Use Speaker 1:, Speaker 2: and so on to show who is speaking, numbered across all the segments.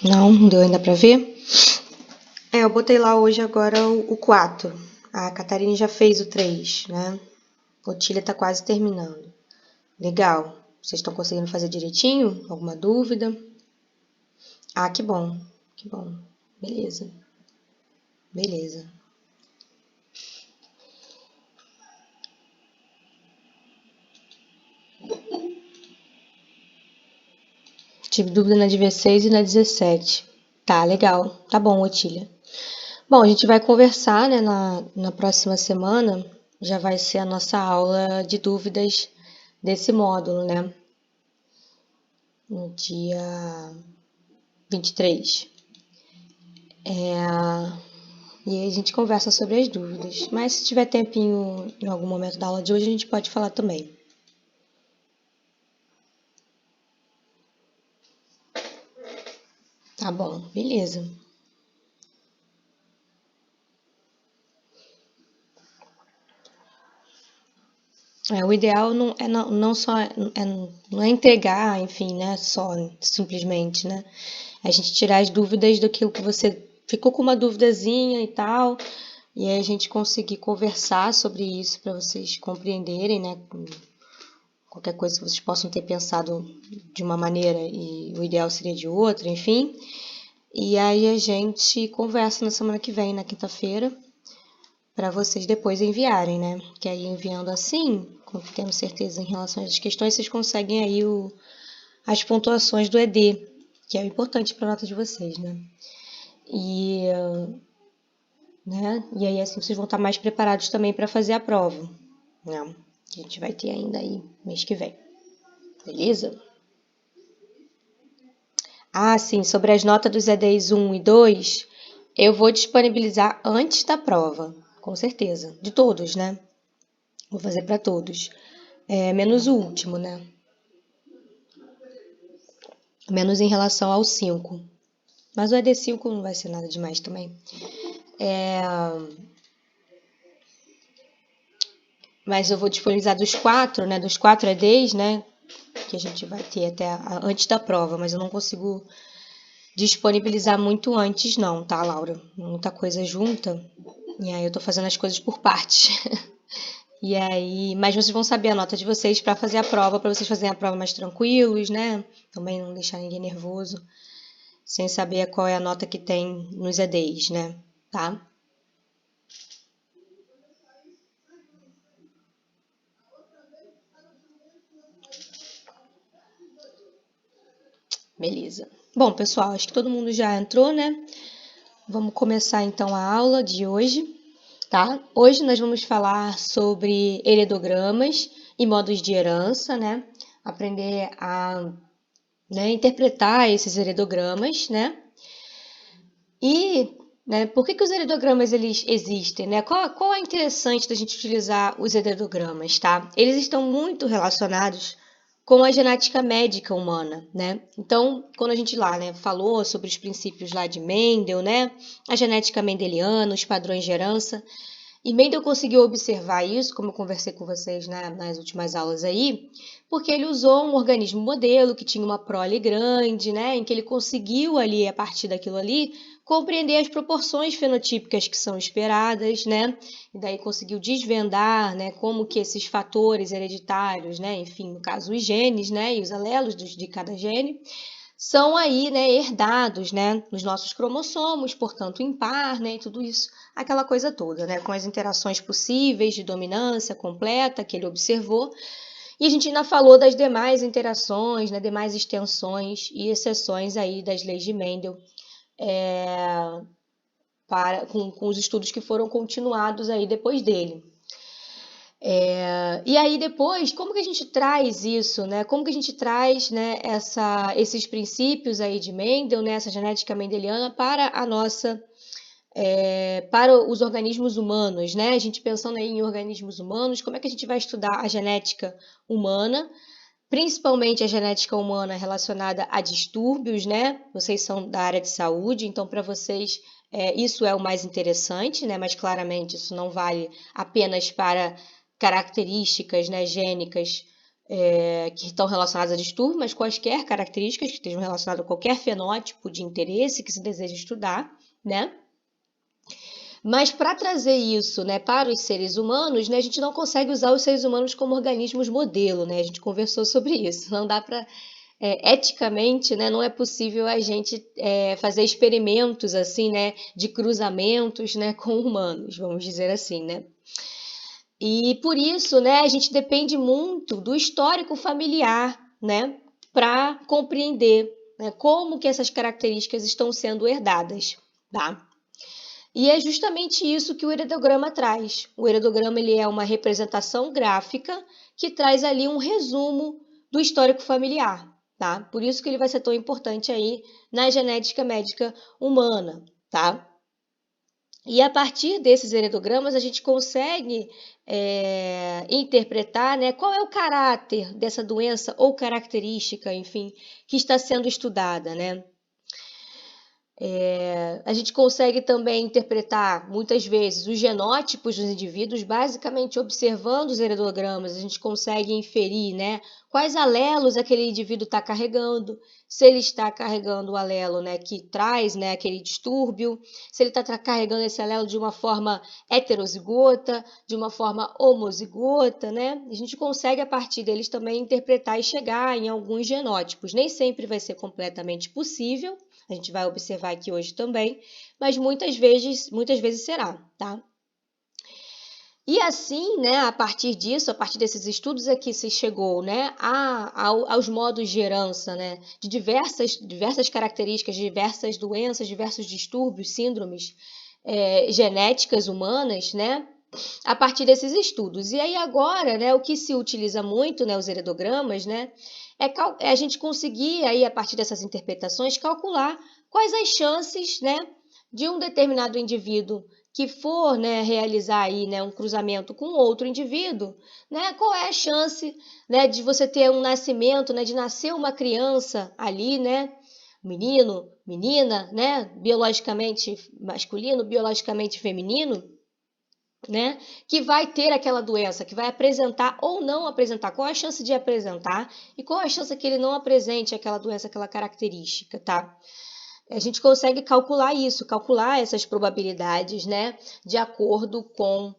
Speaker 1: Não deu ainda pra ver? Eu botei lá hoje agora o 4. A Catarina já fez o 3, né? A Otília tá quase terminando. Legal. Vocês estão conseguindo fazer direitinho? Alguma dúvida? Ah, que bom. Que bom. Beleza. Beleza. Tive dúvida na 16 e na 17. Tá, legal. Tá bom, Otília. Bom, a gente vai conversar, né, na próxima semana. Já vai ser a nossa aula de dúvidas desse módulo, né? No dia 23. E aí a gente conversa sobre as dúvidas. Mas se tiver tempinho em algum momento da aula de hoje, a gente pode falar também. Tá bom, beleza. O ideal não só não é entregar, enfim, né? Só simplesmente, né? A gente tirar as dúvidas daquilo que você ficou com uma duvidazinha e tal, e aí a gente conseguir conversar sobre isso para vocês compreenderem, né? Qualquer coisa que vocês possam ter pensado de uma maneira e o ideal seria de outra, enfim. E aí a gente conversa na semana que vem, na quinta-feira, para vocês depois enviarem, né? Que aí enviando assim, tendo certeza em relação às questões, vocês conseguem aí as pontuações do ED, que é importante para a nota de vocês, né? E, e aí assim vocês vão estar mais preparados também para fazer a prova, né? Que a gente vai ter ainda aí mês que vem. Beleza? Ah, sim, sobre as notas dos EDs 1 e 2, eu vou disponibilizar antes da prova, com certeza. De todos, né? Vou fazer para todos. Menos o último, né? Menos em relação ao 5. Mas o ED5 não vai ser nada demais também. Mas eu vou disponibilizar dos 4, né? Dos 4 EDs, né? Que a gente vai ter até antes da prova, mas eu não consigo disponibilizar muito antes, não, tá, Laura? Muita coisa junta. E aí eu tô fazendo as coisas por partes. E aí, mas vocês vão saber a nota de vocês para fazer a prova, para vocês fazerem a prova mais tranquilos, né? Também não deixar ninguém nervoso, sem saber qual é a nota que tem nos EDs, né? Tá? Beleza. Bom, pessoal, acho que todo mundo já entrou, né? Vamos começar então a aula de hoje, tá? Hoje nós vamos falar sobre heretogramas e modos de herança, né? Aprender a interpretar esses heretogramas, né? E por que os heretogramas eles existem? Né? Qual é interessante da gente utilizar os heretogramas? Tá? Eles estão muito relacionados com a genética médica humana, né? Então, quando a gente lá, falou sobre os princípios lá de Mendel, né? A genética mendeliana, os padrões de herança, e Mendel conseguiu observar isso, como eu conversei com vocês nas últimas aulas aí, porque ele usou um organismo modelo que tinha uma prole grande, né, em que ele conseguiu ali, a partir daquilo ali, compreender as proporções fenotípicas que são esperadas, né, e daí conseguiu desvendar, né, como que esses fatores hereditários, né, enfim, no caso os genes, né, e os alelos de cada gene, são aí, herdados, nos nossos cromossomos, portanto, impar, e tudo isso, aquela coisa toda, com as interações possíveis de dominância completa que ele observou. E a gente ainda falou das demais interações, demais extensões e exceções aí das leis de Mendel, com os estudos que foram continuados aí depois dele. E aí depois, como que a gente traz isso, né? Como que a gente traz, esses princípios aí de Mendel, essa genética mendeliana para a nossa, para os organismos humanos, né? A gente pensando aí em organismos humanos, como é que a gente vai estudar a genética humana, principalmente a genética humana relacionada a distúrbios, né? Vocês são da área de saúde, então para vocês isso é o mais interessante, né? Mas claramente isso não vale apenas para características, gênicas que estão relacionadas a distúrbio, mas quaisquer características que estejam relacionadas a qualquer fenótipo de interesse que se deseja estudar, né? Mas para trazer isso, né, para os seres humanos, né, a gente não consegue usar os seres humanos como organismos modelo, né? A gente conversou sobre isso. Não dá para, eticamente, né, não é possível a gente fazer experimentos assim, né, de cruzamentos, né, com humanos, vamos dizer assim, né? E por isso, né, a gente depende muito do histórico familiar, né, para compreender, né, como que essas características estão sendo herdadas, tá? E é justamente isso que o heredograma traz. O heredograma ele é uma representação gráfica que traz ali um resumo do histórico familiar, tá? Por isso que ele vai ser tão importante aí na genética médica humana, tá? E a partir desses heredogramas a gente consegue interpretar, né, qual é o caráter dessa doença ou característica, enfim, que está sendo estudada, né? A gente consegue também interpretar, muitas vezes, os genótipos dos indivíduos, basicamente observando os heredogramas, a gente consegue inferir, né, quais alelos aquele indivíduo está carregando, se ele está carregando o alelo, né, que traz, né, aquele distúrbio, se ele está carregando esse alelo de uma forma heterozigota, de uma forma homozigota, né? A gente consegue, a partir deles, também interpretar e chegar em alguns genótipos. Nem sempre vai ser completamente possível, a gente vai observar aqui hoje também, mas muitas vezes será, tá? E assim, né, a partir disso, a partir desses estudos é que se chegou, né, aos modos de herança, né, de diversas características, diversas doenças, diversos distúrbios, síndromes genéticas humanas, né, a partir desses estudos. E aí agora, né, o que se utiliza muito, né, os heredogramas, né, é a gente conseguir aí a partir dessas interpretações calcular quais as chances, né, de um determinado indivíduo que for, né, realizar aí, né, um cruzamento com outro indivíduo, né, qual é a chance, né, de você ter um nascimento, né, de nascer uma criança ali, né, menino, menina, né, biologicamente masculino, biologicamente feminino, né, que vai ter aquela doença, que vai apresentar ou não apresentar, qual é a chance de apresentar e qual é a chance que ele não apresente aquela doença, aquela característica, tá? A gente consegue calcular isso, calcular essas probabilidades, né, de acordo com,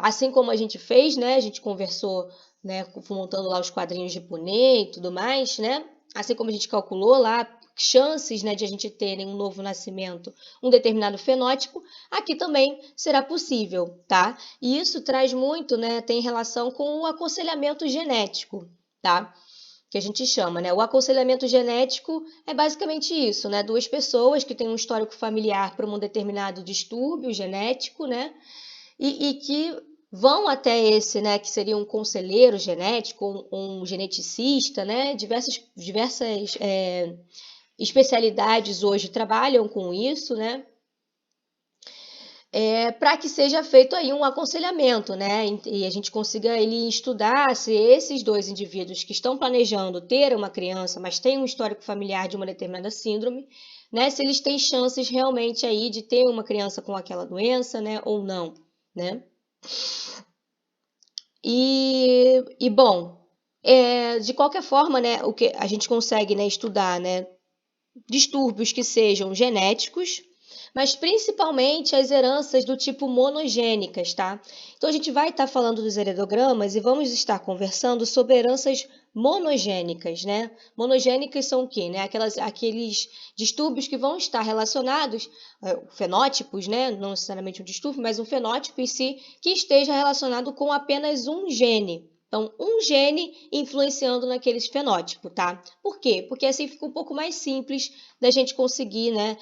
Speaker 1: assim como a gente fez, né, a gente conversou, né, montando lá os quadrinhos de Punnett e tudo mais, né, assim como a gente calculou lá chances, né, de a gente terem um novo nascimento, um determinado fenótipo, aqui também será possível, tá? E isso traz muito, né, tem relação com o aconselhamento genético, tá? Que a gente chama, né? O aconselhamento genético é basicamente isso, né? Duas pessoas que têm um histórico familiar para um determinado distúrbio genético, né? E que vão até esse, né, que seria um conselheiro genético, um geneticista, né? Diversas especialidades hoje trabalham com isso, né? Para que seja feito aí um aconselhamento, né? E a gente consiga ele estudar se esses dois indivíduos que estão planejando ter uma criança, mas têm um histórico familiar de uma determinada síndrome, né? Se eles têm chances realmente aí de ter uma criança com aquela doença, né? Ou não, né? E bom, de qualquer forma, né? O que a gente consegue, né, estudar, né? Distúrbios que sejam genéticos, mas principalmente as heranças do tipo monogênicas, tá? Então a gente vai estar falando dos heredogramas e vamos estar conversando sobre heranças monogênicas, né? Monogênicas são o quê? Né? Aqueles distúrbios que vão estar relacionados, fenótipos, né? Não necessariamente um distúrbio, mas um fenótipo em si, que esteja relacionado com apenas um gene. Então, um gene influenciando naquele fenótipo, tá? Por quê? Porque assim fica um pouco mais simples da gente conseguir, né,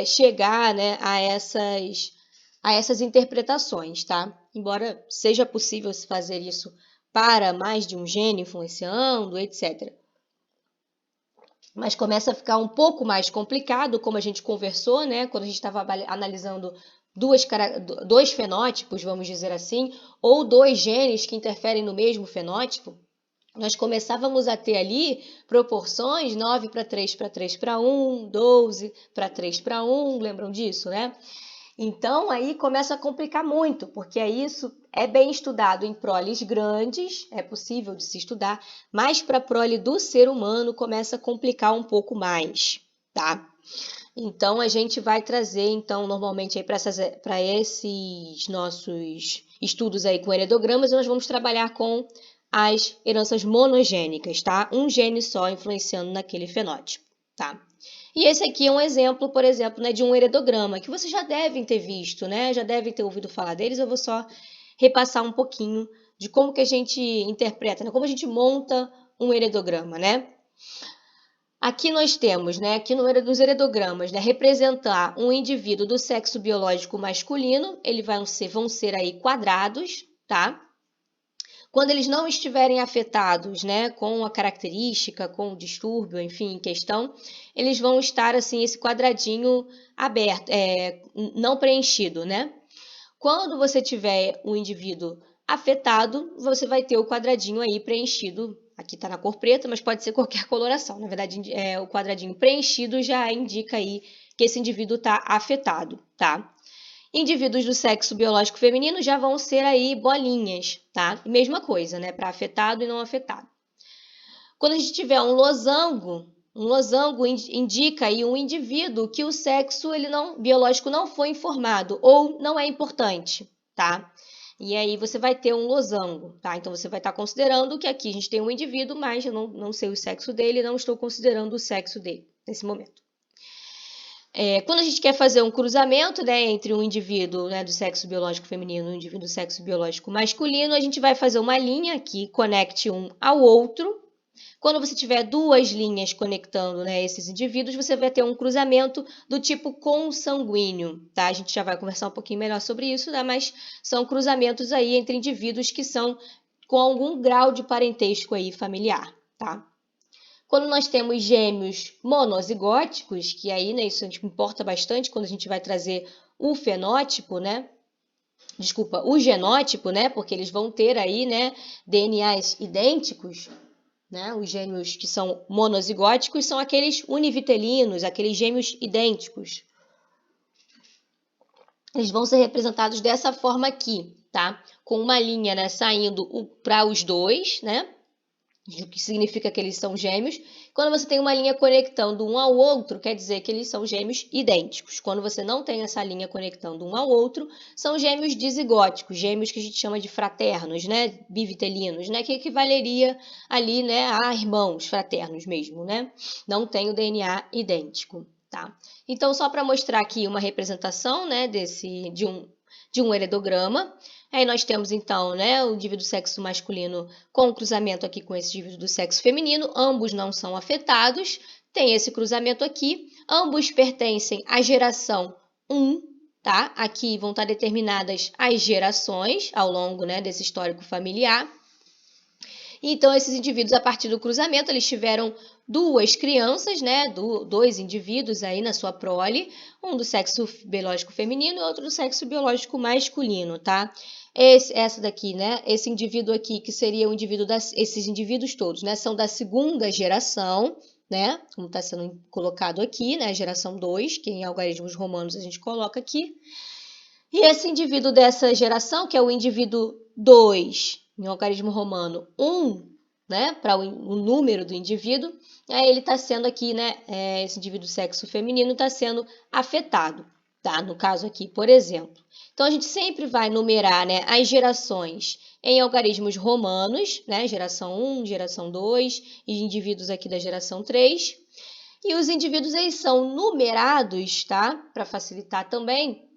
Speaker 1: chegar, né, a essas interpretações, tá? Embora seja possível se fazer isso para mais de um gene influenciando, etc. Mas começa a ficar um pouco mais complicado, como a gente conversou, né? Quando a gente estava analisando dois fenótipos, vamos dizer assim, ou dois genes que interferem no mesmo fenótipo, nós começávamos a ter ali proporções 9 para 3 para 3 para 1, 12 para 3 para 1, lembram disso, né? Então, aí começa a complicar muito, porque isso é bem estudado em proles grandes, é possível de se estudar, mas para a prole do ser humano começa a complicar um pouco mais, tá? Então, a gente vai trazer, então, normalmente para esses nossos estudos aí com heredogramas, nós vamos trabalhar com as heranças monogênicas, tá? Um gene só influenciando naquele fenótipo, tá? E esse aqui é um exemplo, por exemplo, né, de um heredograma, que vocês já devem ter visto, né? Já devem ter ouvido falar deles, eu vou só repassar um pouquinho de como que a gente interpreta, né? Como a gente monta um heredograma, né? Aqui nós temos, né, aqui nos heredogramas, né, representar um indivíduo do sexo biológico masculino, vão ser aí quadrados, tá? Quando eles não estiverem afetados, né, com a característica, com o distúrbio, enfim, em questão, eles vão estar assim, esse quadradinho aberto, não preenchido, né? Quando você tiver o indivíduo afetado, você vai ter o quadradinho aí preenchido. Aqui está na cor preta, mas pode ser qualquer coloração. Na verdade, o quadradinho preenchido já indica aí que esse indivíduo está afetado, tá? Indivíduos do sexo biológico feminino já vão ser aí bolinhas, tá? Mesma coisa, né? Para afetado e não afetado. Quando a gente tiver um losango indica aí um indivíduo que o sexo biológico não foi informado ou não é importante, tá? E aí você vai ter um losango, tá? Então você vai estar considerando que aqui a gente tem um indivíduo, mas eu não sei o sexo dele, não estou considerando o sexo dele nesse momento. Quando a gente quer fazer um cruzamento, né, entre um indivíduo, né, do sexo biológico feminino e um indivíduo do sexo biológico masculino, a gente vai fazer uma linha que conecte um ao outro. Quando você tiver duas linhas conectando, né, esses indivíduos, você vai ter um cruzamento do tipo consanguíneo, tá? A gente já vai conversar um pouquinho melhor sobre isso, né? Mas são cruzamentos aí entre indivíduos que são com algum grau de parentesco aí familiar, tá? Quando nós temos gêmeos monozigóticos, que aí, né, isso a gente importa bastante quando a gente vai trazer o fenótipo, né? Desculpa, o genótipo, né? Porque eles vão ter aí, né, DNAs idênticos, né? Os gêmeos que são monozigóticos são aqueles univitelinos, aqueles gêmeos idênticos. Eles vão ser representados dessa forma aqui, tá? Com uma linha, né, saindo para os dois, né? O que significa que eles são gêmeos. Quando você tem uma linha conectando um ao outro, quer dizer que eles são gêmeos idênticos. Quando você não tem essa linha conectando um ao outro, são gêmeos dizigóticos, gêmeos que a gente chama de fraternos, né? Bivitelinos, né? Que equivaleria ali, né, a irmãos fraternos mesmo, né? Não tem o DNA idêntico, tá? Então, só para mostrar aqui uma representação, né, de um heredograma. Aí nós temos, então, né, o indivíduo do sexo masculino com cruzamento aqui com esse indivíduo do sexo feminino. Ambos não são afetados. Tem esse cruzamento aqui. Ambos pertencem à geração 1, tá? Aqui vão estar determinadas as gerações ao longo, né, desse histórico familiar. Então, esses indivíduos, a partir do cruzamento, eles tiveram duas crianças, né? Dois indivíduos aí na sua prole, um do sexo biológico feminino e outro do sexo biológico masculino, tá? Essa daqui, né? Esse indivíduo aqui, que seria o indivíduo esses indivíduos todos, né? São da segunda geração, né? Como está sendo colocado aqui, né? Geração 2, que em algarismos romanos a gente coloca aqui. E esse indivíduo dessa geração, que é o indivíduo 2, em algarismo romano 1, né, para o número do indivíduo, ele está sendo aqui, né, esse indivíduo do sexo feminino está sendo afetado, tá? No caso aqui, por exemplo. Então, a gente sempre vai numerar, né, as gerações em algarismos romanos, né, geração 1, geração 2, e indivíduos aqui da geração 3. E os indivíduos, eles são numerados, tá? Para facilitar também,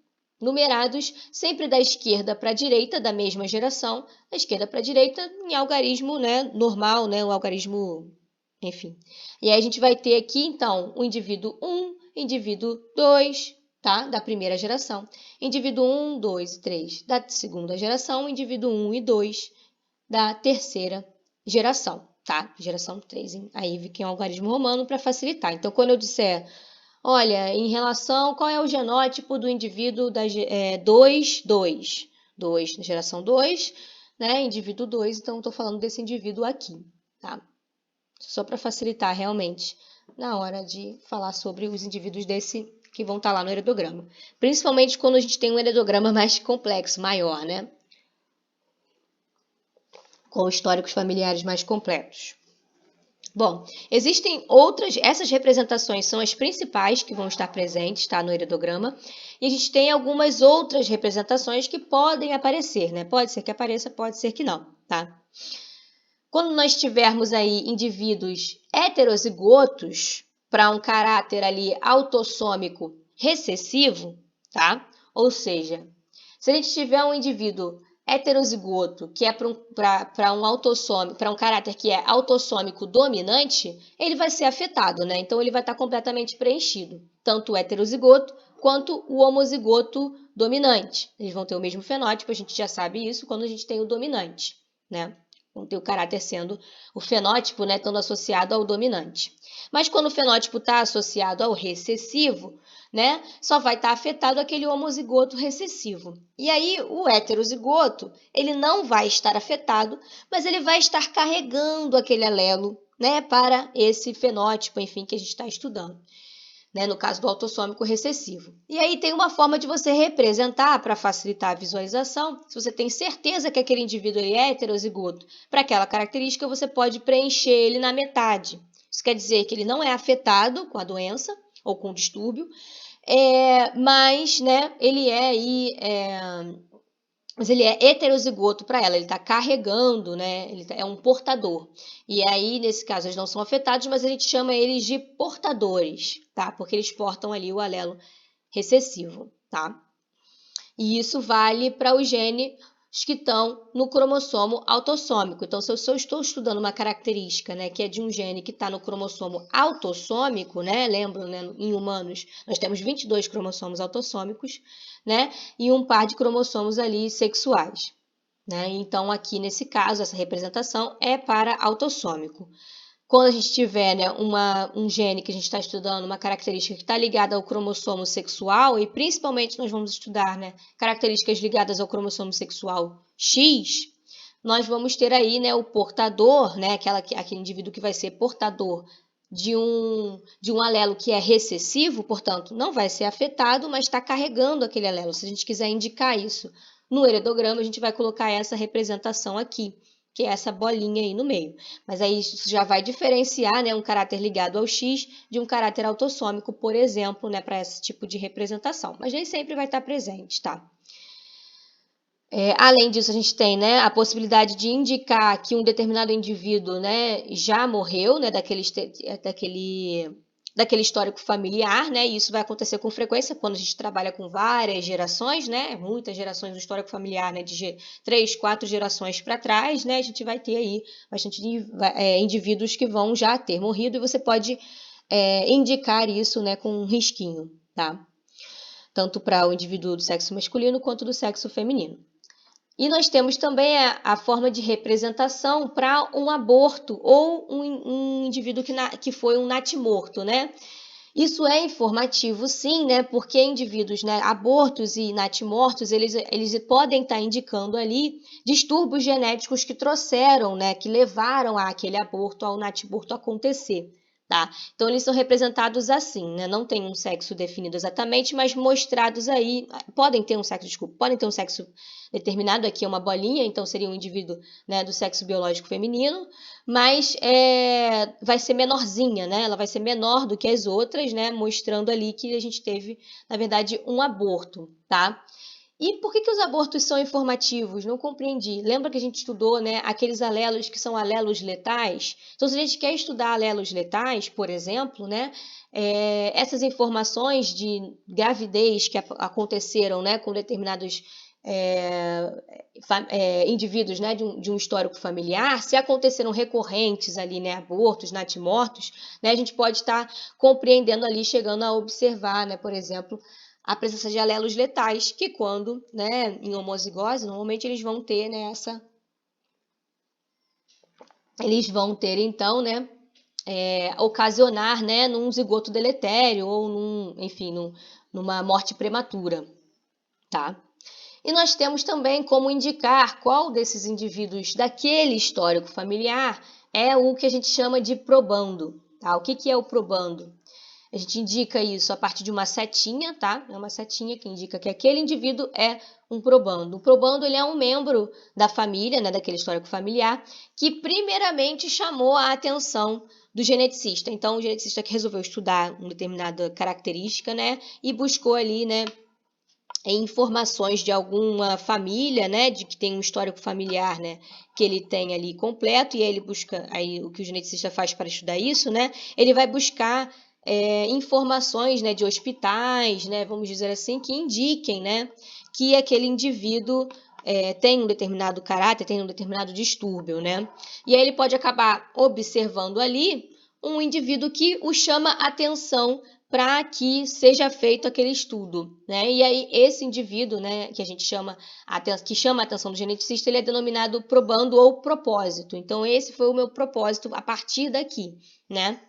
Speaker 1: numerados sempre da esquerda para a direita, da mesma geração, da esquerda para a direita, em algarismo, né, normal, né, o algarismo, enfim. E aí a gente vai ter aqui, então, o indivíduo 1, indivíduo 2, tá, da primeira geração, indivíduo 1, 2 e 3 da segunda geração, indivíduo 1 e 2 da terceira geração, tá? Geração 3, hein? Aí que é um algarismo romano para facilitar. Então, quando eu disser, olha, em relação, qual é o genótipo do indivíduo da 2, 2? 2, geração 2, né? Indivíduo 2, então estou falando desse indivíduo aqui, tá? Só para facilitar realmente na hora de falar sobre os indivíduos desse que vão estar lá no heredograma. Principalmente quando a gente tem um heredograma mais complexo, maior, né? Com históricos familiares mais completos. Bom, existem outras, essas representações são as principais que vão estar presentes, tá, no heredograma, e a gente tem algumas outras representações que podem aparecer, né? Pode ser que apareça, pode ser que não, tá? Quando nós tivermos aí indivíduos heterozigotos para um caráter ali autossômico recessivo, tá? Ou seja, se a gente tiver um indivíduo heterozigoto que é para um autossômico, para um caráter que é autossômico dominante, ele vai ser afetado, né? Então ele vai estar completamente preenchido, tanto o heterozigoto quanto o homozigoto dominante. Eles vão ter o mesmo fenótipo, a gente já sabe isso quando a gente tem o dominante, né? Vão ter o caráter sendo o fenótipo, né, estando associado ao dominante. Mas quando o fenótipo está associado ao recessivo, né, só vai estar afetado aquele homozigoto recessivo. E aí o heterozigoto, ele não vai estar afetado, mas ele vai estar carregando aquele alelo, né, para esse fenótipo, enfim, que a gente está estudando. Né, no caso do autossômico recessivo. E aí tem uma forma de você representar para facilitar a visualização. Se você tem certeza que aquele indivíduo é heterozigoto para aquela característica, você pode preencher ele na metade. Isso quer dizer que ele não é afetado com a doença ou com o distúrbio, mas, né, ele é aí... Mas ele é heterozigoto para ela, ele está carregando, né? Ele é um portador. E aí, nesse caso, eles não são afetados, mas a gente chama eles de portadores, tá? Porque eles portam ali o alelo recessivo, tá? E isso vale para os genes que estão no cromossomo autossômico. Então, se eu estou estudando uma característica, né, que é de um gene que está no cromossomo autossômico, né? Lembram, né, em humanos, nós temos 22 cromossomos autossômicos, né? E um par de cromossomos ali sexuais, né? Então, aqui nesse caso, essa representação é para autossômico. Quando a gente tiver, né, um gene que a gente está estudando, uma característica que está ligada ao cromossomo sexual, e principalmente nós vamos estudar, né, características ligadas ao cromossomo sexual X, nós vamos ter aí, né, o portador, né, aquele indivíduo que vai ser portador de um alelo que é recessivo, portanto, não vai ser afetado, mas está carregando aquele alelo. Se a gente quiser indicar isso no heredograma, a gente vai colocar essa representação aqui, que é essa bolinha aí no meio. Mas aí isso já vai diferenciar, né, um caráter ligado ao X de um caráter autossômico, por exemplo, né, para esse tipo de representação. Mas nem sempre vai estar presente, tá? Além disso, a gente tem, né, a possibilidade de indicar que um determinado indivíduo, né, já morreu, né, daquele histórico familiar, né, e isso vai acontecer com frequência quando a gente trabalha com várias gerações, né, muitas gerações do histórico familiar, né, de 3, 4 gerações para trás, né, a gente vai ter aí bastante indivíduos que vão já ter morrido e você pode indicar isso, né, com um risquinho, tá? Tanto para o indivíduo do sexo masculino quanto do sexo feminino. E nós temos também a forma de representação para um aborto ou um indivíduo que foi um natimorto, né? Isso é informativo, sim, né? Porque indivíduos, né, abortos e natimortos, eles podem estar indicando ali distúrbios genéticos que trouxeram, né, que levaram àquele aborto, ao natimorto acontecer. Tá? Então, eles são representados assim, né? Não tem um sexo definido exatamente, mas mostrados aí, podem ter um sexo determinado, aqui é uma bolinha, então seria um indivíduo, né, do sexo biológico feminino, mas vai ser menorzinha, né? Ela vai ser menor do que as outras, né? Mostrando ali que a gente teve, na verdade, um aborto, tá? E por que os abortos são informativos? Não compreendi. Lembra que a gente estudou, né, aqueles alelos que são alelos letais? Então, se a gente quer estudar alelos letais, por exemplo, né, essas informações de gravidez que aconteceram, né, com determinados indivíduos, né, de um histórico familiar, se aconteceram recorrentes ali, né, abortos, natimortos, né, a gente pode estar compreendendo ali, chegando a observar, né, por exemplo, a presença de alelos letais, que quando, né, em homozigose, normalmente eles vão ter, né, eles vão ter, então, né, ocasionar, né, num zigoto deletério ou numa morte prematura, tá? E nós temos também como indicar qual desses indivíduos daquele histórico familiar é o que a gente chama de probando, tá? O que é o probando? A gente indica isso a partir de uma setinha, tá? É uma setinha que indica que aquele indivíduo é um probando. O probando, ele é um membro da família, né, daquele histórico familiar, que primeiramente chamou a atenção do geneticista. Então, o geneticista que resolveu estudar uma determinada característica, né, e buscou ali, né, informações de alguma família, né, de que tem um histórico familiar, né, que ele tem ali completo, e aí ele busca, aí o que o geneticista faz para estudar isso, né, ele vai buscar informações, né, de hospitais, né, vamos dizer assim, que indiquem, né, que aquele indivíduo tem um determinado caráter, tem um determinado distúrbio, né, e aí ele pode acabar observando ali um indivíduo que o chama atenção para que seja feito aquele estudo, né? E aí esse indivíduo, né, que a gente chama que chama a atenção do geneticista, ele é denominado probando ou propósito. Então esse foi o meu propósito a partir daqui, né?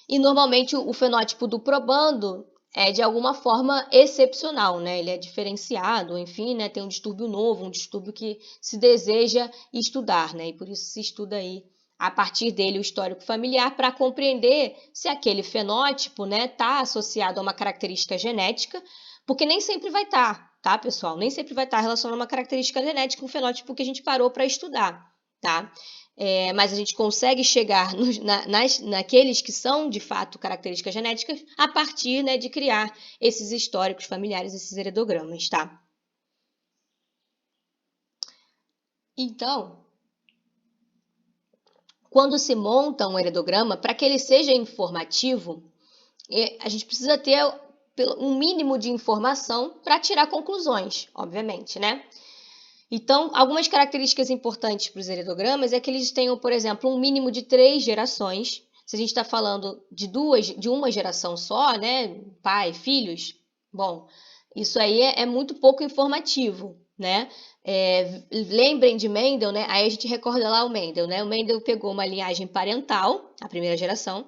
Speaker 1: E normalmente o fenótipo do probando é de alguma forma excepcional, né? Ele é diferenciado, enfim, né? Tem um distúrbio novo, um distúrbio que se deseja estudar, né? E por isso se estuda aí a partir dele o histórico familiar para compreender se aquele fenótipo, né, está associado a uma característica genética, porque nem sempre vai estar, tá, pessoal? Nem sempre vai estar relacionado a uma característica genética, um fenótipo que a gente parou para estudar, tá? Mas a gente consegue chegar naqueles que são, de fato, características genéticas a partir, né, de criar esses históricos familiares, esses heredogramas, tá? Então, quando se monta um heredograma, para que ele seja informativo, a gente precisa ter um mínimo de informação para tirar conclusões, obviamente, né? Então, algumas características importantes para os heredogramas é que eles tenham, por exemplo, um mínimo de 3 gerações. Se a gente está falando de uma geração só, né? Pai, filhos, bom, isso aí é muito pouco informativo, né? Lembrem de Mendel, né? Aí a gente recorda lá o Mendel, né? O Mendel pegou uma linhagem parental, a primeira geração,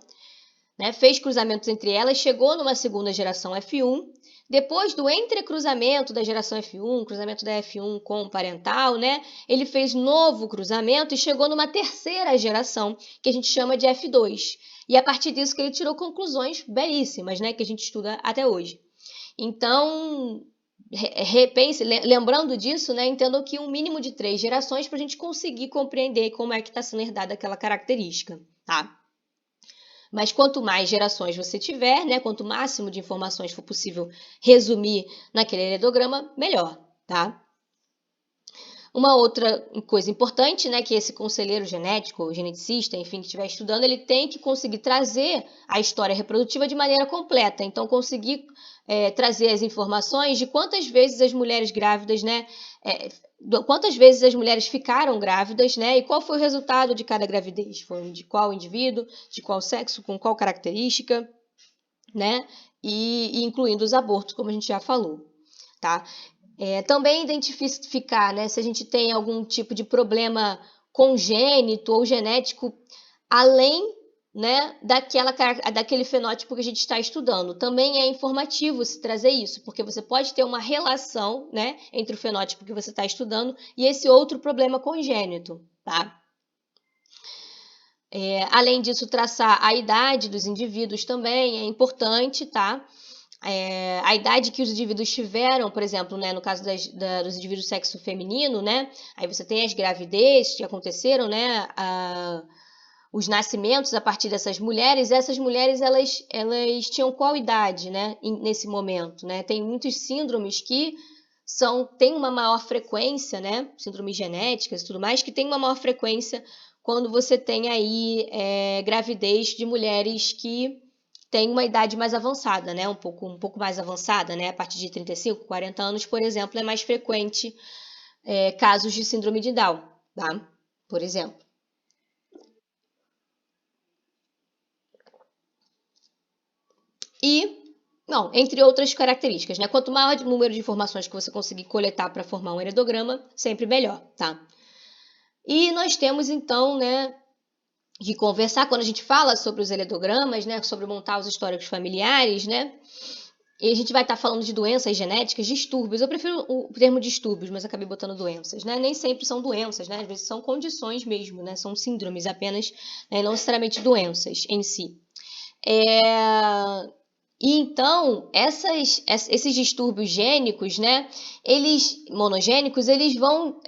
Speaker 1: né? Fez cruzamentos entre elas, chegou numa segunda geração F1. Depois do entrecruzamento da geração F1, cruzamento da F1 com o parental, né? Ele fez novo cruzamento e chegou numa terceira geração, que a gente chama de F2. E a partir disso que ele tirou conclusões belíssimas, né? Que a gente estuda até hoje. Então, repense, lembrando disso, né? Entendam que um mínimo de 3 gerações para a gente conseguir compreender como é que está sendo herdada aquela característica, tá? Mas quanto mais gerações você tiver, né, quanto máximo de informações for possível resumir naquele heredograma, melhor, tá? Uma outra coisa importante, né, que esse conselheiro genético, o geneticista, enfim, que estiver estudando, ele tem que conseguir trazer a história reprodutiva de maneira completa. Então, conseguir trazer as informações de quantas vezes as mulheres grávidas, né, quantas vezes as mulheres ficaram grávidas, né, e qual foi o resultado de cada gravidez. Foi de qual indivíduo, de qual sexo, com qual característica, né, e incluindo os abortos, como a gente já falou, tá? Também identificar, né, se a gente tem algum tipo de problema congênito ou genético além, né, daquele fenótipo que a gente está estudando. Também é informativo se trazer isso, porque você pode ter uma relação, né, entre o fenótipo que você está estudando e esse outro problema congênito, tá? Além disso, traçar a idade dos indivíduos também é importante, tá? A idade que os indivíduos tiveram, por exemplo, né, no caso dos indivíduos do sexo feminino, né, aí você tem as gravidezes que aconteceram, né, os nascimentos a partir dessas mulheres. Essas mulheres, elas tinham qual idade, né, nesse momento, né? Tem muitos síndromes que têm uma maior frequência, né, síndromes genéticas e tudo mais, que tem uma maior frequência quando você tem aí gravidez de mulheres que tem uma idade mais avançada, né? Um pouco mais avançada, né? A partir de 35, 40 anos, por exemplo, é mais frequente casos de síndrome de Down, tá? Por exemplo. Não, entre outras características, né? Quanto maior o número de informações que você conseguir coletar para formar um heredograma, sempre melhor, tá? E nós temos, então, né, de conversar, quando a gente fala sobre os heredogramas, né, sobre montar os históricos familiares, né, e a gente vai estar falando de doenças genéticas, distúrbios. Eu prefiro o termo distúrbios, mas acabei botando doenças, né? Nem sempre são doenças, né? Às vezes são condições mesmo, né? São síndromes apenas, né? Não necessariamente doenças em si. E então, esses distúrbios gênicos, né, eles monogênicos, eles vão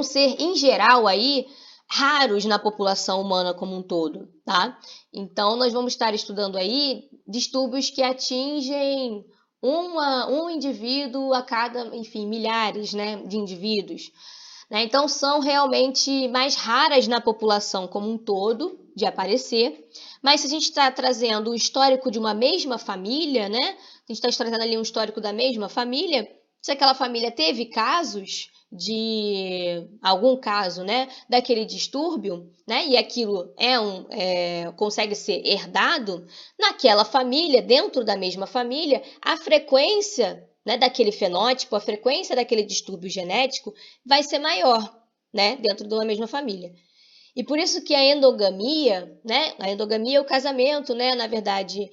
Speaker 1: ser, em geral, aí, raros na população humana como um todo, tá? Então, nós vamos estar estudando aí distúrbios que atingem um indivíduo a cada, enfim, milhares, né, de indivíduos. Né? Então, são realmente mais raras na população como um todo de aparecer. Mas se a gente está trazendo o histórico de uma mesma família, né? A gente está trazendo ali um histórico da mesma família, se aquela família teve casos de algum caso, né, daquele distúrbio, né, e aquilo consegue ser herdado naquela família, dentro da mesma família, a frequência, né, daquele fenótipo, a frequência daquele distúrbio genético vai ser maior, né, dentro de uma mesma família. E por isso que a endogamia, né, a endogamia é o casamento, né, na verdade,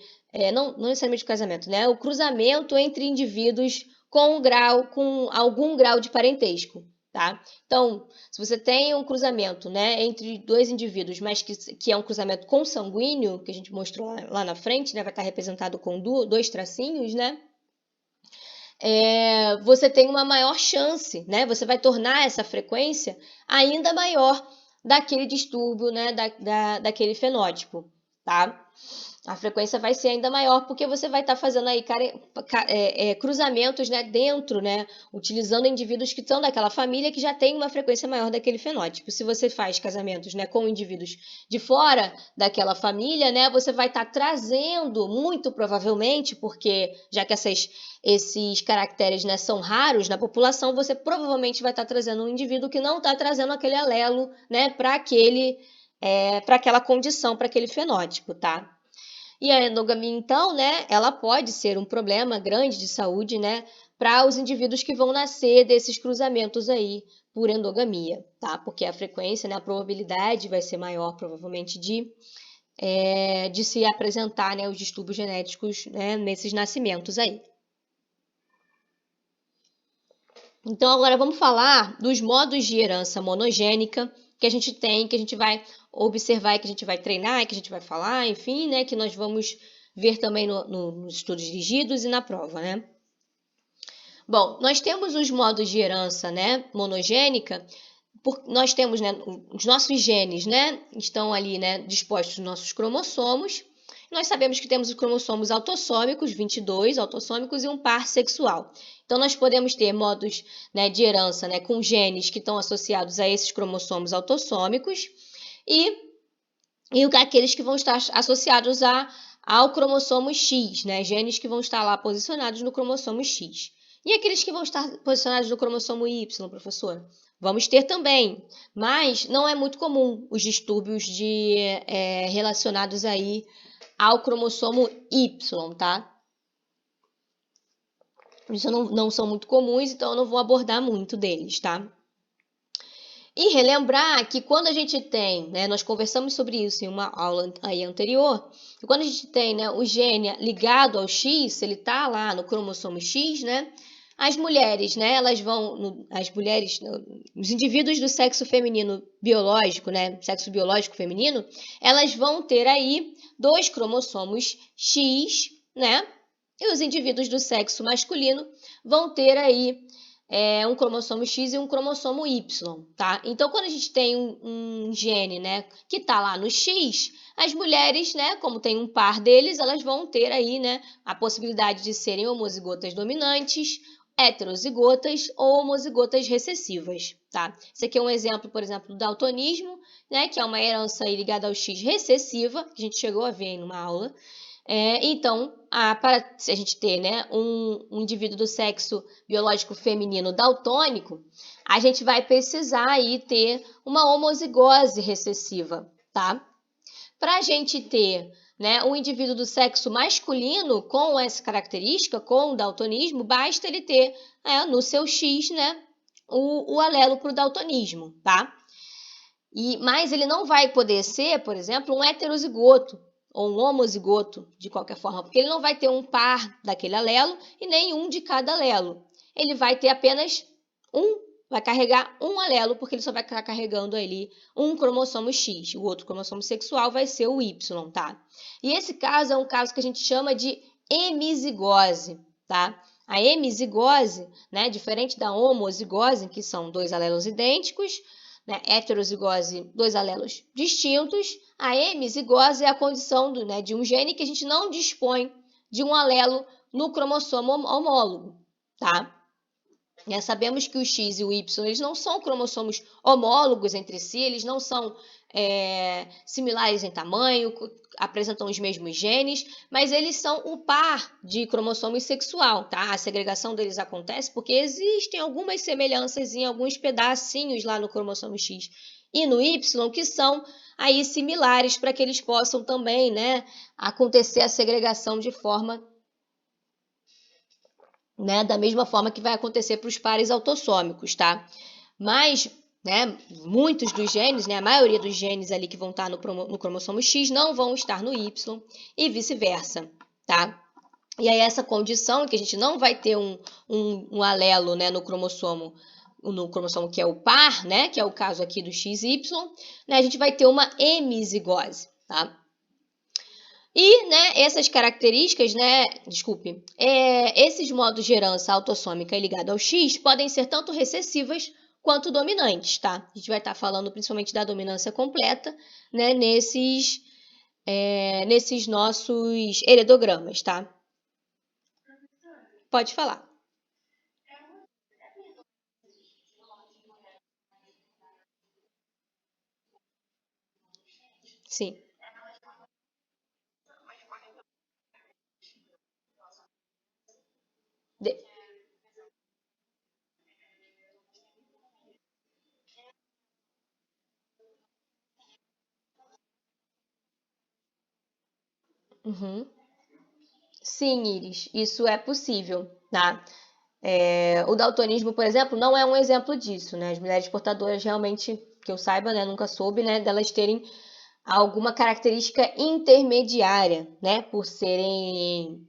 Speaker 1: não necessariamente o casamento, né, o cruzamento entre indivíduos com algum grau de parentesco, tá? Então, se você tem um cruzamento, né, entre dois indivíduos, mas que é um cruzamento consanguíneo, que a gente mostrou lá na frente, né, vai estar representado com dois tracinhos, né? Você tem uma maior chance, né? Você vai tornar essa frequência ainda maior daquele distúrbio, né? Daquele fenótipo, tá? A frequência vai ser ainda maior porque você vai estar fazendo aí cruzamentos, né, dentro, né, utilizando indivíduos que são daquela família que já tem uma frequência maior daquele fenótipo. Se você faz casamentos, né, com indivíduos de fora daquela família, né, você vai estar trazendo, muito provavelmente, porque já que esses caracteres, né, são raros na população, você provavelmente vai estar trazendo um indivíduo que não está trazendo aquele alelo, né, para aquela condição, para aquele fenótipo, tá? E a endogamia, então, né, ela pode ser um problema grande de saúde, né, para os indivíduos que vão nascer desses cruzamentos aí por endogamia, tá? Porque a frequência, né, a probabilidade vai ser maior, provavelmente, de se apresentar, né, os distúrbios genéticos, né, nesses nascimentos aí. Então, agora vamos falar dos modos de herança monogênica que a gente tem, que a gente vai observar, que a gente vai treinar, que a gente vai falar, enfim, né, que nós vamos ver também nos estudos dirigidos e na prova, né? Bom, nós temos os modos de herança, né, monogênica, nós temos, né, os nossos genes, né, estão ali, né, dispostos nos nossos cromossomos. Nós sabemos que temos os cromossomos autossômicos, 22 autossômicos e um par sexual. Então, nós podemos ter modos, né, de herança, né, com genes que estão associados a esses cromossomos autossômicos e aqueles que vão estar associados ao cromossomo X, né, genes que vão estar lá posicionados no cromossomo X. E aqueles que vão estar posicionados no cromossomo Y, professor? Vamos ter também, mas não é muito comum os distúrbios relacionados aí ao cromossomo Y, tá? Isso não são muito comuns, então eu não vou abordar muito deles, tá? E relembrar que quando a gente tem, né, nós conversamos sobre isso em uma aula aí anterior, que quando a gente tem, né, o gene ligado ao X, ele tá lá no cromossomo X, né, as mulheres, né, os indivíduos do sexo feminino biológico, né, sexo biológico feminino, elas vão ter aí 2 cromossomos X, né, e os indivíduos do sexo masculino vão ter aí um cromossomo X e um cromossomo Y, tá? Então, quando a gente tem um gene, né, que tá lá no X, as mulheres, né, como tem um par deles, elas vão ter aí, né, a possibilidade de serem homozigotas dominantes, heterozigotas ou homozigotas recessivas, tá? Esse aqui é um exemplo, por exemplo, do daltonismo, né, que é uma herança aí ligada ao X recessiva, que a gente chegou a ver em uma aula. Então, para a gente ter, né, um indivíduo do sexo biológico feminino daltônico, a gente vai precisar aí ter uma homozigose recessiva, tá? Para a gente ter, né, um indivíduo do sexo masculino com essa característica, com o daltonismo, basta ele ter no seu X, né, o alelo para o daltonismo, tá? Mas ele não vai poder ser, por exemplo, um heterozigoto, ou um homozigoto, de qualquer forma, porque ele não vai ter um par daquele alelo e nem um de cada alelo. Ele vai ter apenas um vai carregar um alelo, porque ele só vai estar carregando ali um cromossomo X. O outro cromossomo sexual vai ser o Y, tá? E esse caso é um caso que a gente chama de hemizigose, tá? A hemizigose, né, diferente da homozigose, que são dois alelos idênticos, né, heterozigose, dois alelos distintos, a hemizigose é a condição de um gene que a gente não dispõe de um alelo no cromossomo homólogo, tá? Sabemos que o X e o Y eles não são cromossomos homólogos entre si, eles não são similares em tamanho, apresentam os mesmos genes, mas eles são o par de cromossomos sexual, tá? A segregação deles acontece porque existem algumas semelhanças em alguns pedacinhos lá no cromossomo X e no Y que são aí similares para que eles possam também, né, acontecer a segregação de forma, né, da mesma forma que vai acontecer para os pares autossômicos, tá? Mas, né, muitos dos genes, né, a maioria dos genes ali que vão estar no cromossomo X não vão estar no Y e vice-versa, tá? E aí essa condição que a gente não vai ter um alelo, né, no cromossomo que é o par, né, que é o caso aqui do XY, né, a gente vai ter uma hemizigose, tá? E, né, essas características, né, esses modos de herança autossômica ligada ao X podem ser tanto recessivas quanto dominantes, tá? A gente vai estar falando principalmente da dominância completa, né, nesses nossos heredogramas, tá? Pode falar. Sim. De- Uhum. Sim, Iris, isso é possível, tá? O daltonismo, por exemplo, não é um exemplo disso, né? As mulheres portadoras realmente, que eu saiba, né, nunca soube, né, delas terem alguma característica intermediária, né, por serem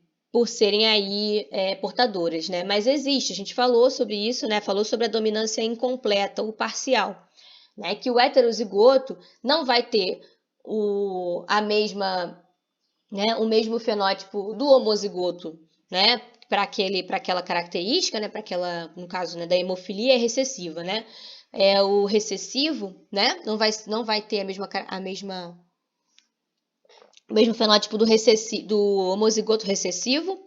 Speaker 1: aí portadoras, né? Mas existe, a gente falou sobre isso, né? Falou sobre a dominância incompleta ou parcial, né? Que o heterozigoto não vai ter o mesmo fenótipo do homozigoto, né? Para aquela característica, né? Para aquela, no caso, né, da hemofilia recessiva, né? O recessivo, né? Não vai ter o mesmo fenótipo do homozigoto recessivo,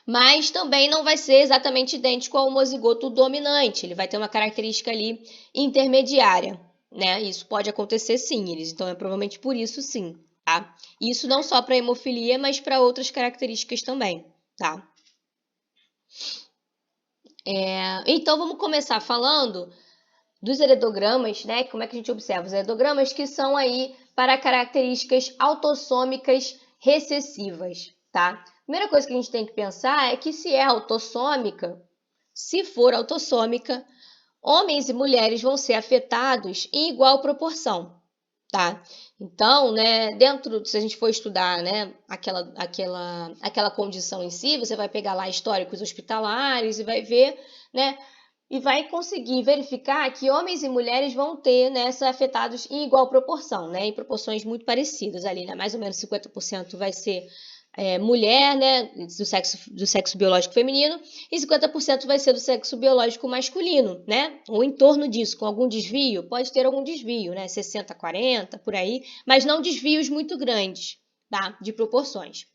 Speaker 1: mas também não vai ser exatamente idêntico ao homozigoto dominante. Ele vai ter uma característica ali intermediária, né? Isso pode acontecer sim, eles. Então é provavelmente por isso sim, tá? Isso não só para hemofilia, mas para outras características também, tá? Então vamos começar falando dos heredogramas, né? Como é que a gente observa os heredogramas que são aí para características autossômicas recessivas, tá? Primeira coisa que a gente tem que pensar é que se for autossômica, homens e mulheres vão ser afetados em igual proporção, tá? Então, né, se a gente for estudar, né, aquela condição em si, você vai pegar lá históricos hospitalares e vai ver, né, e vai conseguir verificar que homens e mulheres vão ter, né, ser afetados em igual proporção, né, em proporções muito parecidas ali, né, mais ou menos 50% vai ser mulher, né, do sexo biológico feminino, e 50% vai ser do sexo biológico masculino, né, ou em torno disso, com algum desvio, pode ter algum desvio, né, 60, 40, por aí, mas não desvios muito grandes, tá, de proporções.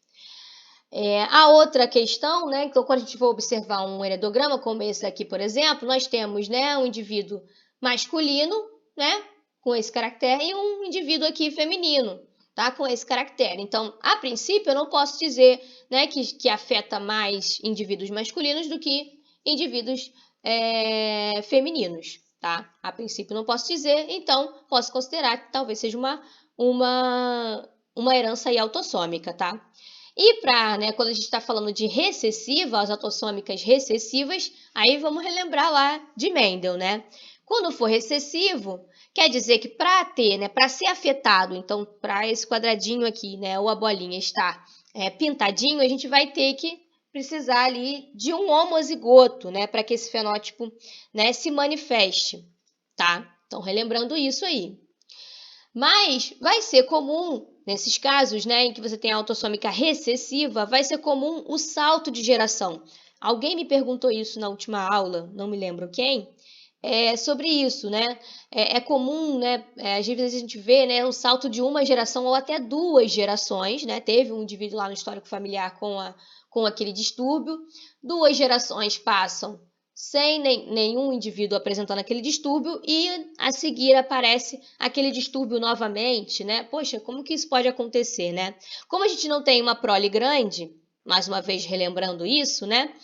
Speaker 1: A outra questão, né? Então, quando a gente for observar um heredograma como esse aqui, por exemplo, nós temos, né, um indivíduo masculino, né, com esse caractere, e um indivíduo aqui feminino, tá, com esse caractere. Então, a princípio, eu não posso dizer, né, que afeta mais indivíduos masculinos do que indivíduos femininos, tá? A princípio, não posso dizer, então, posso considerar que talvez seja uma herança aí autossômica, tá? E né, quando a gente está falando de recessiva, as autossômicas recessivas, aí vamos relembrar lá de Mendel, né? Quando for recessivo, quer dizer que para ter, né, para ser afetado, então para esse quadradinho aqui, né, ou a bolinha estar pintadinho, a gente vai ter que precisar ali de um homozigoto, né, para que esse fenótipo, né, se manifeste, tá? Então, relembrando isso aí. Mas vai ser comum, nesses casos, né, em que você tem a autossômica recessiva, vai ser comum o salto de geração. Alguém me perguntou isso na última aula, não me lembro quem, sobre isso, né? É comum, né? Às vezes a gente vê, né, um salto de uma geração ou até duas gerações, né? Teve um indivíduo lá no histórico familiar com aquele distúrbio, duas gerações passam sem nenhum indivíduo apresentando aquele distúrbio e a seguir aparece aquele distúrbio novamente, né? Poxa, como que isso pode acontecer, né? Como a gente não tem uma prole grande, mais uma vez relembrando isso, né?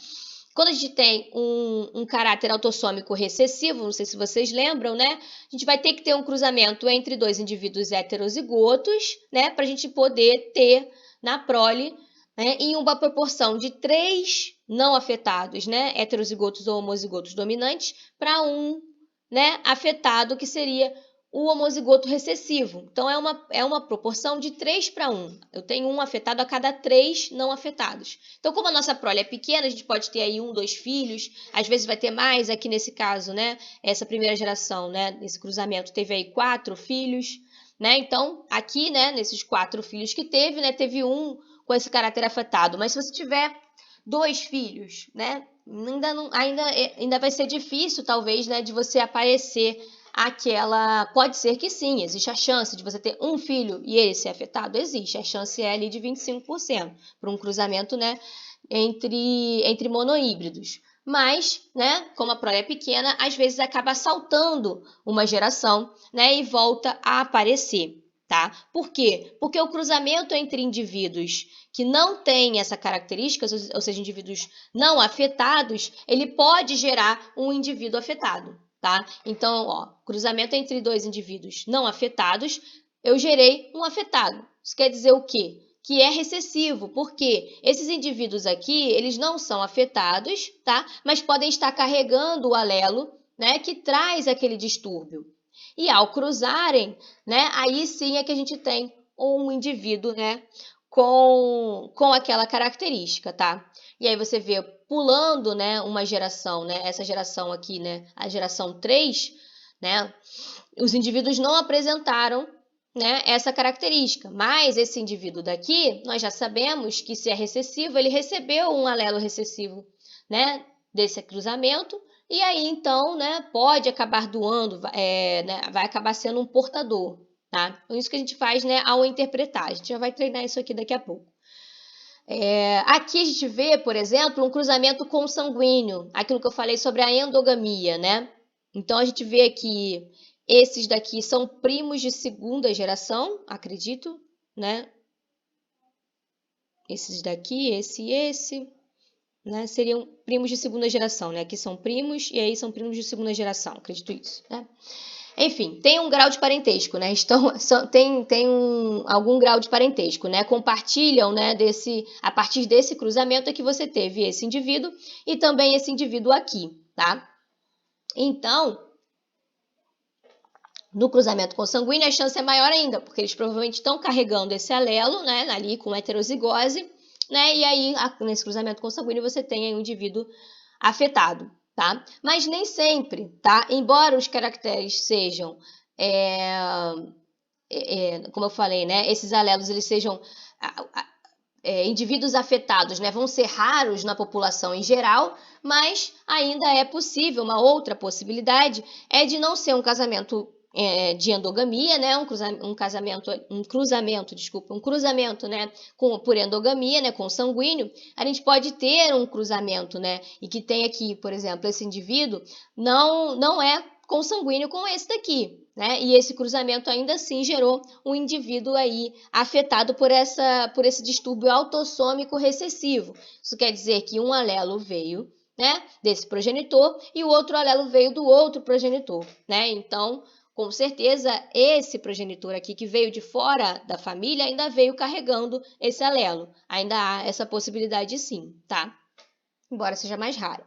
Speaker 1: Quando a gente tem um caráter autossômico recessivo, não sei se vocês lembram, né? A gente vai ter que ter um cruzamento entre dois indivíduos heterozigotos, né? Para a gente poder ter na prole, né, em uma proporção de 3 não afetados, né? Heterozigotos ou homozigotos dominantes, para um, né, afetado, que seria o homozigoto recessivo. Então, é uma proporção de 3 para 1. Eu tenho um afetado a cada 3 não afetados. Então, como a nossa prole é pequena, a gente pode ter aí 1, 2 filhos, às vezes vai ter mais, aqui nesse caso, né? Essa primeira geração, né? Esse cruzamento teve aí 4 filhos, né? Então, aqui, né, nesses 4 filhos que teve, né? Teve um com esse caráter afetado. Mas se você tiver 2 filhos, né? Ainda vai ser difícil, talvez, né, de você aparecer aquela... Pode ser que sim, existe a chance de você ter um filho e ele ser afetado? Existe, a chance é ali de 25% para um cruzamento, né, entre monohíbridos. Mas, né, como a prole é pequena, às vezes acaba saltando uma geração, né, e volta a aparecer, tá? Por quê? Porque o cruzamento entre indivíduos que não têm essa característica, ou seja, indivíduos não afetados, ele pode gerar um indivíduo afetado, tá? Então, ó, cruzamento entre dois indivíduos não afetados, eu gerei um afetado. Isso quer dizer o quê? Que é recessivo, porque esses indivíduos aqui, eles não são afetados, tá? Mas podem estar carregando o alelo, né, que traz aquele distúrbio. E ao cruzarem, né, aí sim é que a gente tem um indivíduo, né, com aquela característica, tá? E aí você vê pulando, né, uma geração, né, essa geração aqui, né, a geração 3, né, os indivíduos não apresentaram, né, essa característica, mas esse indivíduo daqui, nós já sabemos que se é recessivo, ele recebeu um alelo recessivo, né, desse cruzamento, e aí então, né, pode acabar doando, né, vai acabar sendo um portador, tá? Então, isso que a gente faz, né, ao interpretar. A gente já vai treinar isso aqui daqui a pouco. Aqui a gente vê, por exemplo, um cruzamento consanguíneo, aquilo que eu falei sobre a endogamia, né? Então, a gente vê que esses daqui são primos de segunda geração, acredito, né? Esses daqui, esse e esse, né? Seriam primos de segunda geração, né? Aqui são primos e aí são primos de segunda geração, acredito isso, né? Enfim, tem um grau de parentesco, né? Tem algum grau de parentesco, né? Compartilham, né? A partir desse cruzamento é que você teve esse indivíduo e também esse indivíduo aqui, tá? Então, no cruzamento consanguíneo, a chance é maior ainda, porque eles provavelmente estão carregando esse alelo, né? Ali com heterozigose, né? E aí, nesse cruzamento consanguíneo, você tem aí um indivíduo afetado, tá? Mas nem sempre, tá? Embora os caracteres sejam, como eu falei, né? Esses alelos, eles sejam indivíduos afetados, né? Vão ser raros na população em geral, mas ainda é possível, uma outra possibilidade é de não ser um casamento de endogamia, né? Um cruzamento, né? Por endogamia, né? Com sanguíneo, a gente pode ter um cruzamento, né? E que tem aqui, por exemplo, esse indivíduo não é consanguíneo com esse daqui, né? E esse cruzamento ainda assim gerou um indivíduo aí afetado por esse distúrbio autossômico recessivo. Isso quer dizer que um alelo veio, né, desse progenitor e o outro alelo veio do outro progenitor, né? Então, com certeza, esse progenitor aqui que veio de fora da família ainda veio carregando esse alelo. Ainda há essa possibilidade sim, tá? Embora seja mais raro.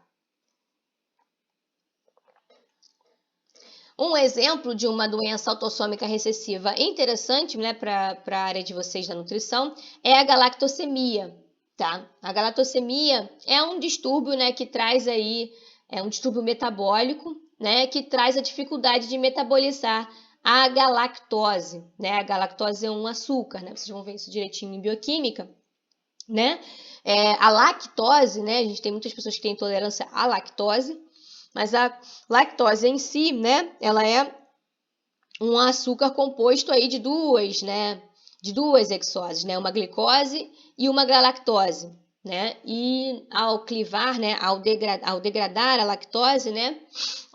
Speaker 1: Um exemplo de uma doença autossômica recessiva interessante, né, para a área de vocês da nutrição é a galactosemia, tá? A galactosemia é um distúrbio, né, que traz aí, é um distúrbio metabólico, né, que traz a dificuldade de metabolizar a galactose, né? A galactose é um açúcar, né? Vocês vão ver isso direitinho em bioquímica, né? A lactose, né? A gente tem muitas pessoas que têm intolerância à lactose, mas a lactose em si, né? Ela é um açúcar composto aí de duas, né? De duas hexoses, né? Uma glicose e uma galactose, né? E ao clivar, né? Ao degradar a lactose, né?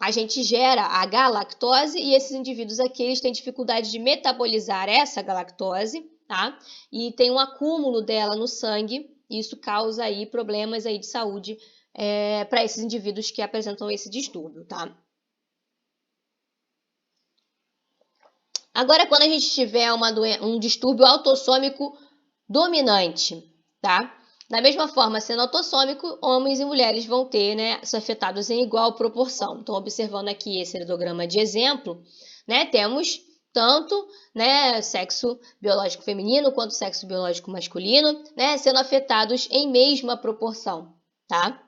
Speaker 1: A gente gera a galactose e esses indivíduos aqui, eles têm dificuldade de metabolizar essa galactose, tá? E tem um acúmulo dela no sangue, e isso causa aí problemas aí de saúde para esses indivíduos que apresentam esse distúrbio, tá? Agora, quando a gente tiver um distúrbio autossômico dominante, tá? Da mesma forma, sendo autossômico, homens e mulheres vão ter, né, são afetados em igual proporção. Então, observando aqui esse heredograma de exemplo, né, temos tanto, né, sexo biológico feminino quanto sexo biológico masculino, né, sendo afetados em mesma proporção, tá?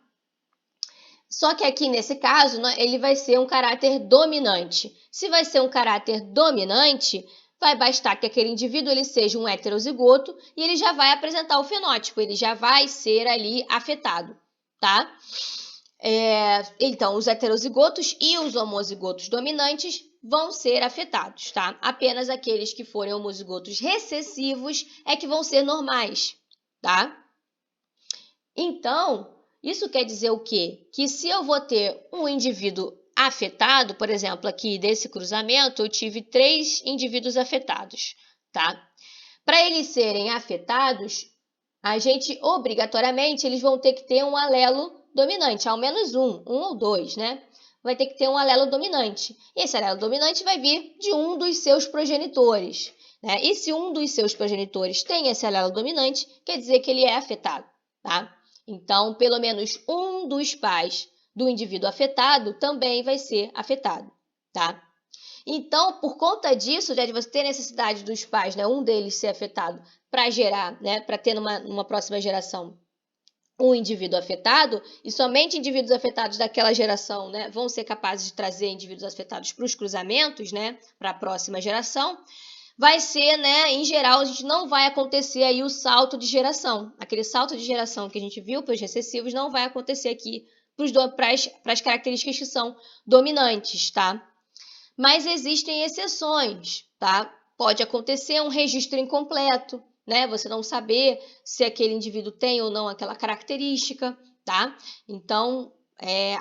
Speaker 1: Só que aqui nesse caso, né, ele vai ser um caráter dominante. Se vai ser um caráter dominante, vai bastar que aquele indivíduo ele seja um heterozigoto e ele já vai apresentar o fenótipo, ele já vai ser ali afetado, tá? Então, os heterozigotos e os homozigotos dominantes vão ser afetados, tá? Apenas aqueles que forem homozigotos recessivos é que vão ser normais, tá? Então, isso quer dizer o quê? Que se eu vou ter um indivíduo afetado, por exemplo, aqui desse cruzamento, eu tive 3 indivíduos afetados, tá? Para eles serem afetados, a gente, obrigatoriamente, eles vão ter que ter um alelo dominante, ao menos um ou dois, né? Vai ter que ter um alelo dominante. E esse alelo dominante vai vir de um dos seus progenitores, né? E se um dos seus progenitores tem esse alelo dominante, quer dizer que ele é afetado, tá? Então, pelo menos um dos pais do indivíduo afetado também vai ser afetado, tá? Então, por conta disso, já de você ter necessidade dos pais, né, um deles ser afetado para gerar, né, para ter numa próxima geração um indivíduo afetado, e somente indivíduos afetados daquela geração, né, vão ser capazes de trazer indivíduos afetados para os cruzamentos, né, para a próxima geração, vai ser, né, em geral, a gente não vai acontecer aí o salto de geração. Aquele salto de geração que a gente viu para os recessivos não vai acontecer aqui para as características que são dominantes, tá? Mas existem exceções, tá? Pode acontecer um registro incompleto, né? Você não saber se aquele indivíduo tem ou não aquela característica, tá? Então,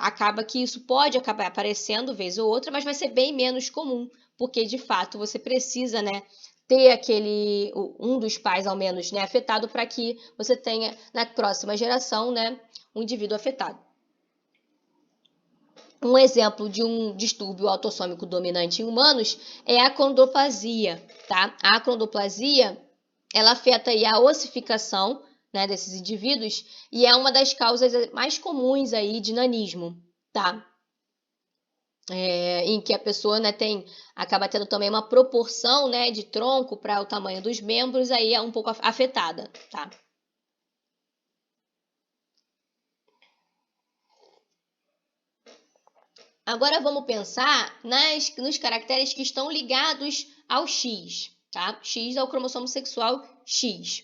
Speaker 1: acaba que isso pode acabar aparecendo vez ou outra, mas vai ser bem menos comum, porque de fato você precisa, né, ter um dos pais ao menos, né, afetado para que você tenha na próxima geração, né, um indivíduo afetado. Um exemplo de um distúrbio autossômico dominante em humanos é a acondroplasia, tá? A acondroplasia, ela afeta aí a ossificação, né, desses indivíduos e é uma das causas mais comuns aí de nanismo, tá? Em que a pessoa, né, acaba tendo também uma proporção, né, de tronco para o tamanho dos membros, aí é um pouco afetada, tá? Agora vamos pensar nos caracteres que estão ligados ao X, tá? X é o cromossomo sexual X,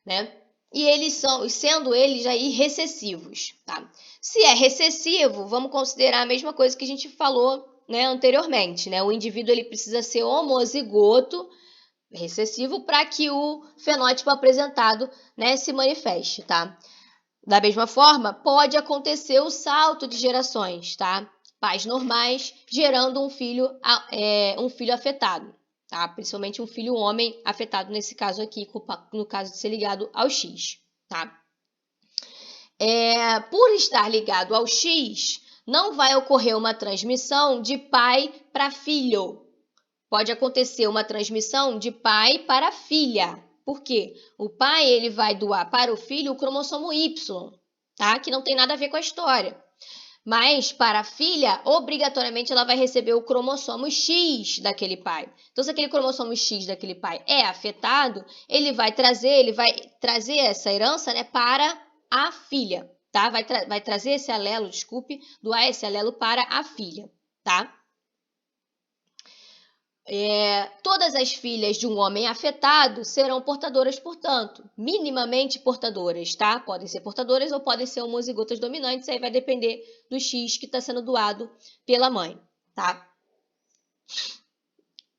Speaker 1: né? E sendo eles aí recessivos, tá? Se é recessivo, vamos considerar a mesma coisa que a gente falou, né, anteriormente, né? O indivíduo ele precisa ser homozigoto recessivo para que o fenótipo apresentado, né, se manifeste, tá? Da mesma forma, pode acontecer o salto de gerações, tá? Pais normais gerando um filho afetado, tá? Principalmente um filho homem afetado nesse caso aqui, no caso de ser ligado ao X, tá? Por estar ligado ao X, não vai ocorrer uma transmissão de pai para filho. Pode acontecer uma transmissão de pai para filha. Por quê? O pai ele vai doar para o filho o cromossomo Y, tá? Que não tem nada a ver com a história. Mas para a filha, obrigatoriamente ela vai receber o cromossomo X daquele pai. Então, se aquele cromossomo X daquele pai é afetado, ele vai trazer essa herança, né, para a filha, tá? Vai trazer esse alelo, doar esse alelo para a filha, tá? Todas as filhas de um homem afetado serão portadoras, portanto, minimamente portadoras, tá? Podem ser portadoras ou podem ser homozigotas dominantes, aí vai depender do X que está sendo doado pela mãe, tá?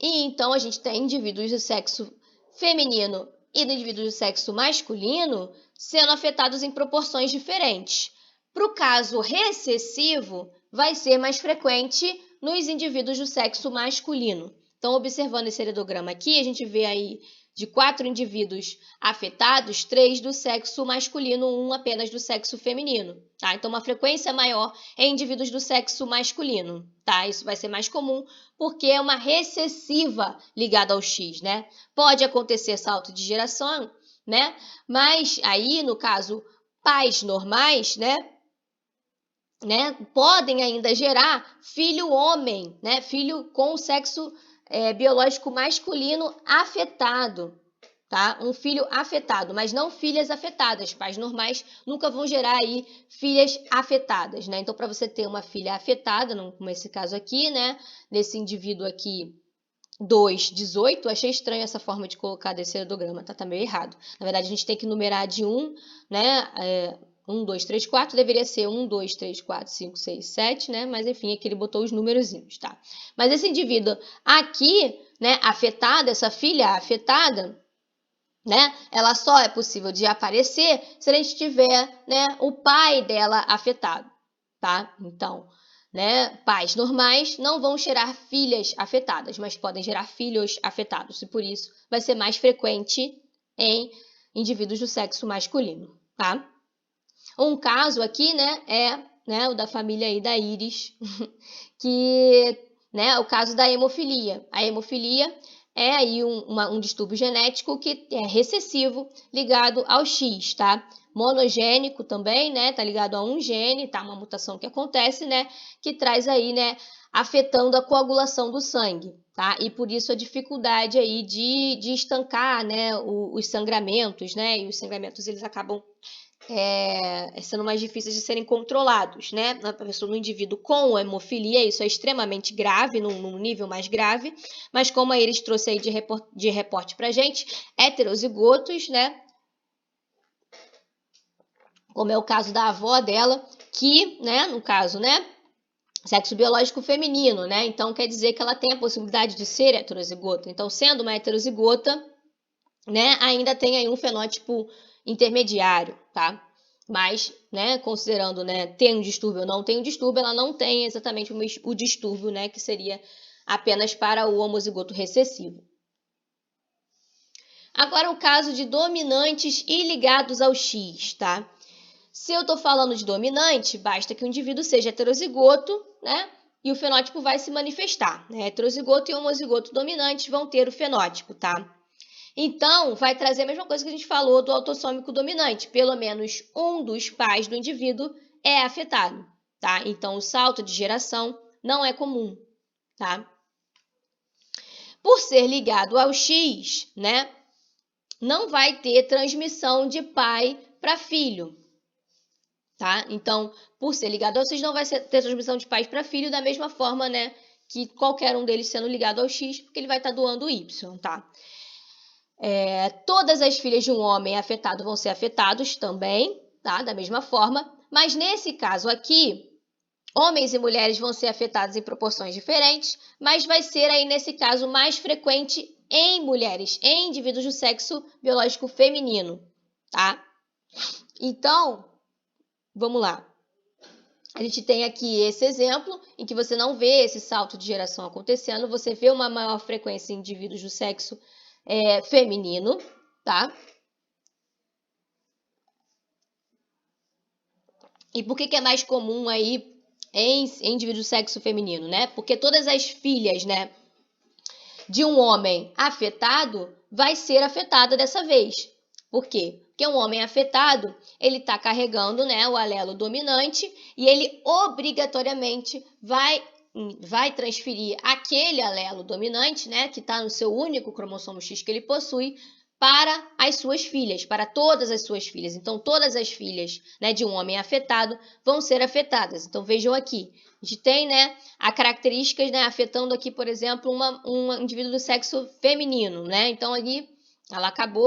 Speaker 1: E então a gente tem indivíduos do sexo feminino e do indivíduo do sexo masculino sendo afetados em proporções diferentes. Para o caso recessivo, vai ser mais frequente nos indivíduos do sexo masculino. Então, observando esse heredograma aqui, a gente vê aí de 4 indivíduos afetados, 3 do sexo masculino, 1 apenas do sexo feminino, tá? Então, uma frequência maior em indivíduos do sexo masculino, tá? Isso vai ser mais comum porque é uma recessiva ligada ao X, né? Pode acontecer salto de geração, né? Mas aí, no caso, pais normais, né, podem ainda gerar filho homem, né? Filho com o sexo biológico masculino afetado, tá? Um filho afetado, mas não filhas afetadas. Pais normais nunca vão gerar aí filhas afetadas, né? Então, para você ter uma filha afetada, como esse caso aqui, né? Nesse indivíduo aqui, 2, 18, achei estranho essa forma de colocar desse heredograma, tá meio errado. Na verdade, a gente tem que numerar de 1, né? 1, 2, 3, 4, deveria ser 1, 2, 3, 4, 5, 6, 7, né? Mas enfim, aqui ele botou os númerozinhos, tá? Mas esse indivíduo aqui, né, afetado, essa filha afetada, né, ela só é possível de aparecer se a gente tiver, né, o pai dela afetado, tá? Então, né, pais normais não vão gerar filhas afetadas, mas podem gerar filhos afetados, e por isso vai ser mais frequente em indivíduos do sexo masculino, tá? Um caso aqui, né, é, né, o da família aí da Íris, que, né, o caso da hemofilia. A hemofilia é aí um distúrbio genético que é recessivo ligado ao X, tá? Monogênico também, né, tá ligado a um gene, tá? Uma mutação que acontece, né, que traz aí, né, afetando a coagulação do sangue, tá? E por isso a dificuldade aí de estancar, né, os sangramentos, né? E os sangramentos eles acabam sendo mais difíceis de serem controlados, né? No indivíduo com hemofilia, isso é extremamente grave, num nível mais grave, mas como a Iris trouxe aí de reporte pra gente, heterozigotos, né? Como é o caso da avó dela, que, né, no caso, né, sexo biológico feminino, né? Então quer dizer que ela tem a possibilidade de ser heterozigota. Então, sendo uma heterozigota, né, ainda tem aí um fenótipo intermediário, tá? Mas, né, considerando, né, tem um distúrbio ou não tem um distúrbio, ela não tem exatamente o distúrbio, né, que seria apenas para o homozigoto recessivo. Agora, o caso de dominantes e ligados ao X, tá? Se eu tô falando de dominante, basta que o indivíduo seja heterozigoto, né, e o fenótipo vai se manifestar, né? Heterozigoto e homozigoto dominantes vão ter o fenótipo, tá? Então, vai trazer a mesma coisa que a gente falou do autossômico dominante. Pelo menos um dos pais do indivíduo é afetado, tá? Então, o salto de geração não é comum, tá? Por ser ligado ao X, né? Não vai ter transmissão de pai para filho, tá? Então, por ser ligado ao X, não vai ter transmissão de pais para filho da mesma forma, né? Que qualquer um deles sendo ligado ao X, porque ele vai estar doando o Y, tá? Todas as filhas de um homem afetado vão ser afetados também, tá? Da mesma forma, mas nesse caso aqui, homens e mulheres vão ser afetados em proporções diferentes, mas vai ser aí nesse caso mais frequente em mulheres, em indivíduos do sexo biológico feminino, tá? Então, vamos lá. A gente tem aqui esse exemplo em que você não vê esse salto de geração acontecendo, você vê uma maior frequência em indivíduos do sexo feminino, tá? E por que é mais comum aí em indivíduo do sexo feminino, né? Porque todas as filhas, né, de um homem afetado vai ser afetada dessa vez. Por quê? Porque um homem afetado, ele está carregando, né, o alelo dominante e ele obrigatoriamente vai transferir aquele alelo dominante, né, que está no seu único cromossomo X que ele possui, para as suas filhas, para todas as suas filhas. Então, todas as filhas, né, de um homem afetado vão ser afetadas. Então, vejam aqui, a gente tem, né, a características, né, afetando aqui, por exemplo, um indivíduo do sexo feminino, né? Então, ali,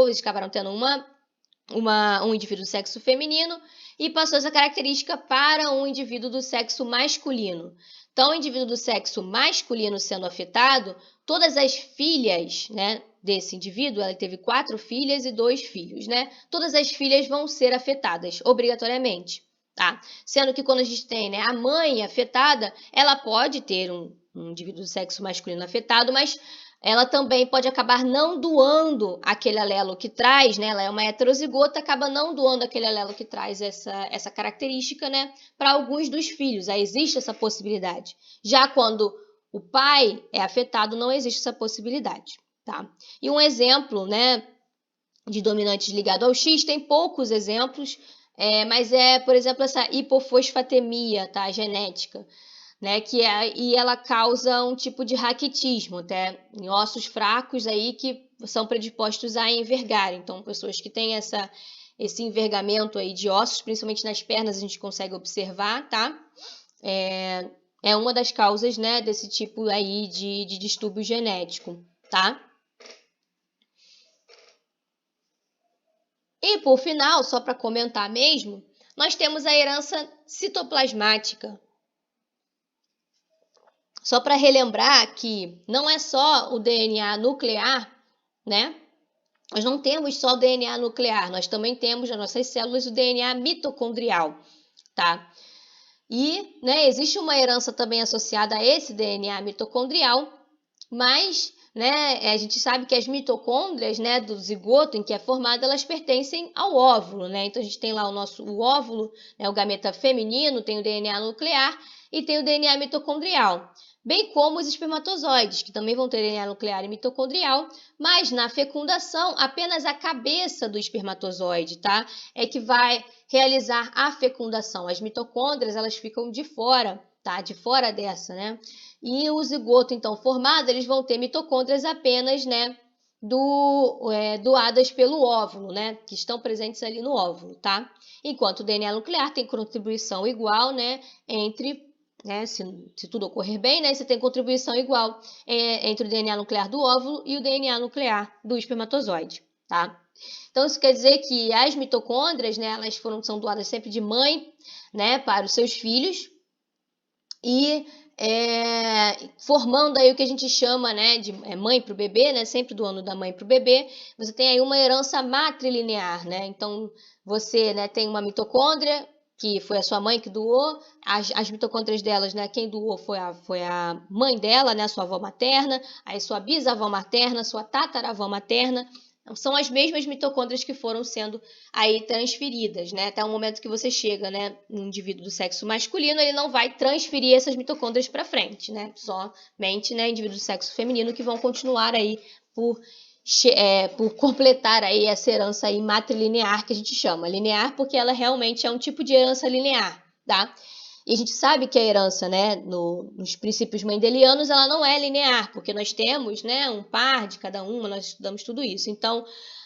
Speaker 1: eles acabaram tendo um indivíduo do sexo feminino e passou essa característica para um indivíduo do sexo masculino. Então, o indivíduo do sexo masculino sendo afetado, todas as filhas, né, desse indivíduo, ela teve 4 filhas e 2 filhos, né? Todas as filhas vão ser afetadas, obrigatoriamente, tá? Sendo que quando a gente tem, né, a mãe afetada, ela pode ter um indivíduo do sexo masculino afetado, mas ela também pode acabar não doando aquele alelo que traz, né? Ela é uma heterozigota, acaba não doando aquele alelo que traz essa característica, né? Para alguns dos filhos, aí existe essa possibilidade. Já quando o pai é afetado, não existe essa possibilidade, tá? E um exemplo, né, de dominantes ligado ao X, tem poucos exemplos, mas por exemplo, essa hipofosfatemia, tá? Genética, né, e ela causa um tipo de raquitismo, até em ossos fracos aí que são predispostos a envergar. Então, pessoas que têm esse envergamento aí de ossos, principalmente nas pernas, a gente consegue observar, tá? É uma das causas, né, desse tipo aí de distúrbio genético, tá? E por final, só para comentar mesmo, nós temos a herança citoplasmática. Só para relembrar que não é só o DNA nuclear, né? Nós não temos só o DNA nuclear, nós também temos nas nossas células o DNA mitocondrial, tá? E, né, existe uma herança também associada a esse DNA mitocondrial, mas, né, a gente sabe que as mitocôndrias, né, do zigoto em que é formado, elas pertencem ao óvulo, né? Então a gente tem lá o óvulo, né, o gameta feminino, tem o DNA nuclear e tem o DNA mitocondrial. Bem como os espermatozoides, que também vão ter DNA nuclear e mitocondrial, mas na fecundação, apenas a cabeça do espermatozoide, tá? É que vai realizar a fecundação. As mitocôndrias, elas ficam de fora, tá? De fora dessa, né? E o zigoto, então, formado, eles vão ter mitocôndrias apenas, né, doadas pelo óvulo, né, que estão presentes ali no óvulo, tá? Enquanto o DNA nuclear tem contribuição igual, né, se tudo ocorrer bem, né, você tem contribuição igual entre o DNA nuclear do óvulo e o DNA nuclear do espermatozoide, tá? Então, isso quer dizer que as mitocôndrias, né, elas são doadas sempre de mãe, né, para os seus filhos e formando aí o que a gente chama, né, de mãe para o bebê, né, sempre doando da mãe para o bebê, você tem aí uma herança matrilinear, né? Então, você, né, tem uma mitocôndria, que foi a sua mãe que doou, as mitocôndrias delas, né, quem doou foi a mãe dela, né, a sua avó materna, aí sua bisavó materna, sua tataravó materna, são as mesmas mitocôndrias que foram sendo aí transferidas, né? Até o momento que você chega, né, um indivíduo do sexo masculino, ele não vai transferir essas mitocôndrias para frente, né? Somente, né, indivíduos do sexo feminino que vão continuar aí por completar aí essa herança aí matrilinear que a gente chama. Linear porque ela realmente é um tipo de herança linear, tá? E a gente sabe que a herança, né, nos princípios mendelianos, ela não é linear, porque nós temos, né, um par de cada uma, nós estudamos tudo isso. Então,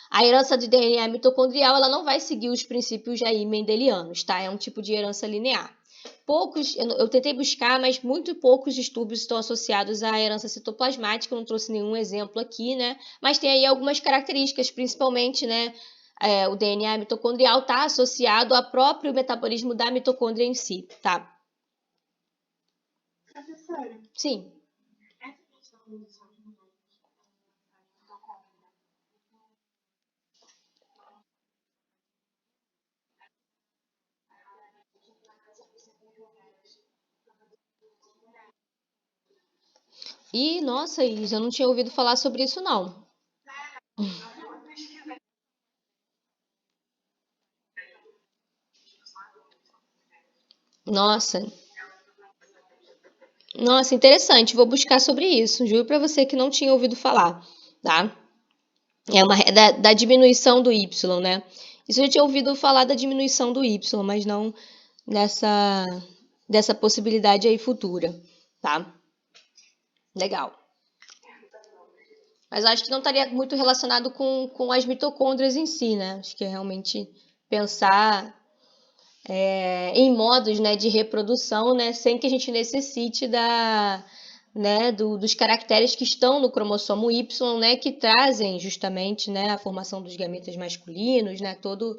Speaker 1: a herança de DNA mitocondrial, ela não vai seguir os princípios aí mendelianos, tá? É um tipo de herança linear. Eu tentei buscar, mas muito poucos distúrbios estão associados à herança citoplasmática, eu não trouxe nenhum exemplo aqui, né? Mas tem aí algumas características, principalmente, né? O DNA mitocondrial está associado ao próprio metabolismo da mitocôndria em si, tá?
Speaker 2: Professora,
Speaker 1: Sim.
Speaker 2: essa questão do
Speaker 1: E, nossa, Iris, eu não tinha ouvido falar sobre isso, não. Nossa, nossa, interessante. Vou buscar sobre isso. Juro pra você que não tinha ouvido falar, tá? Da diminuição do Y, né? Isso eu já tinha ouvido falar da diminuição do Y, mas não dessa possibilidade aí futura, tá? Legal. Mas acho que não estaria muito relacionado com as mitocôndrias em si, né? Acho que é realmente pensar em modos, né, de reprodução, né, sem que a gente necessite dos caracteres que estão no cromossomo Y, né, que trazem justamente, né, a formação dos gametas masculinos, né, todo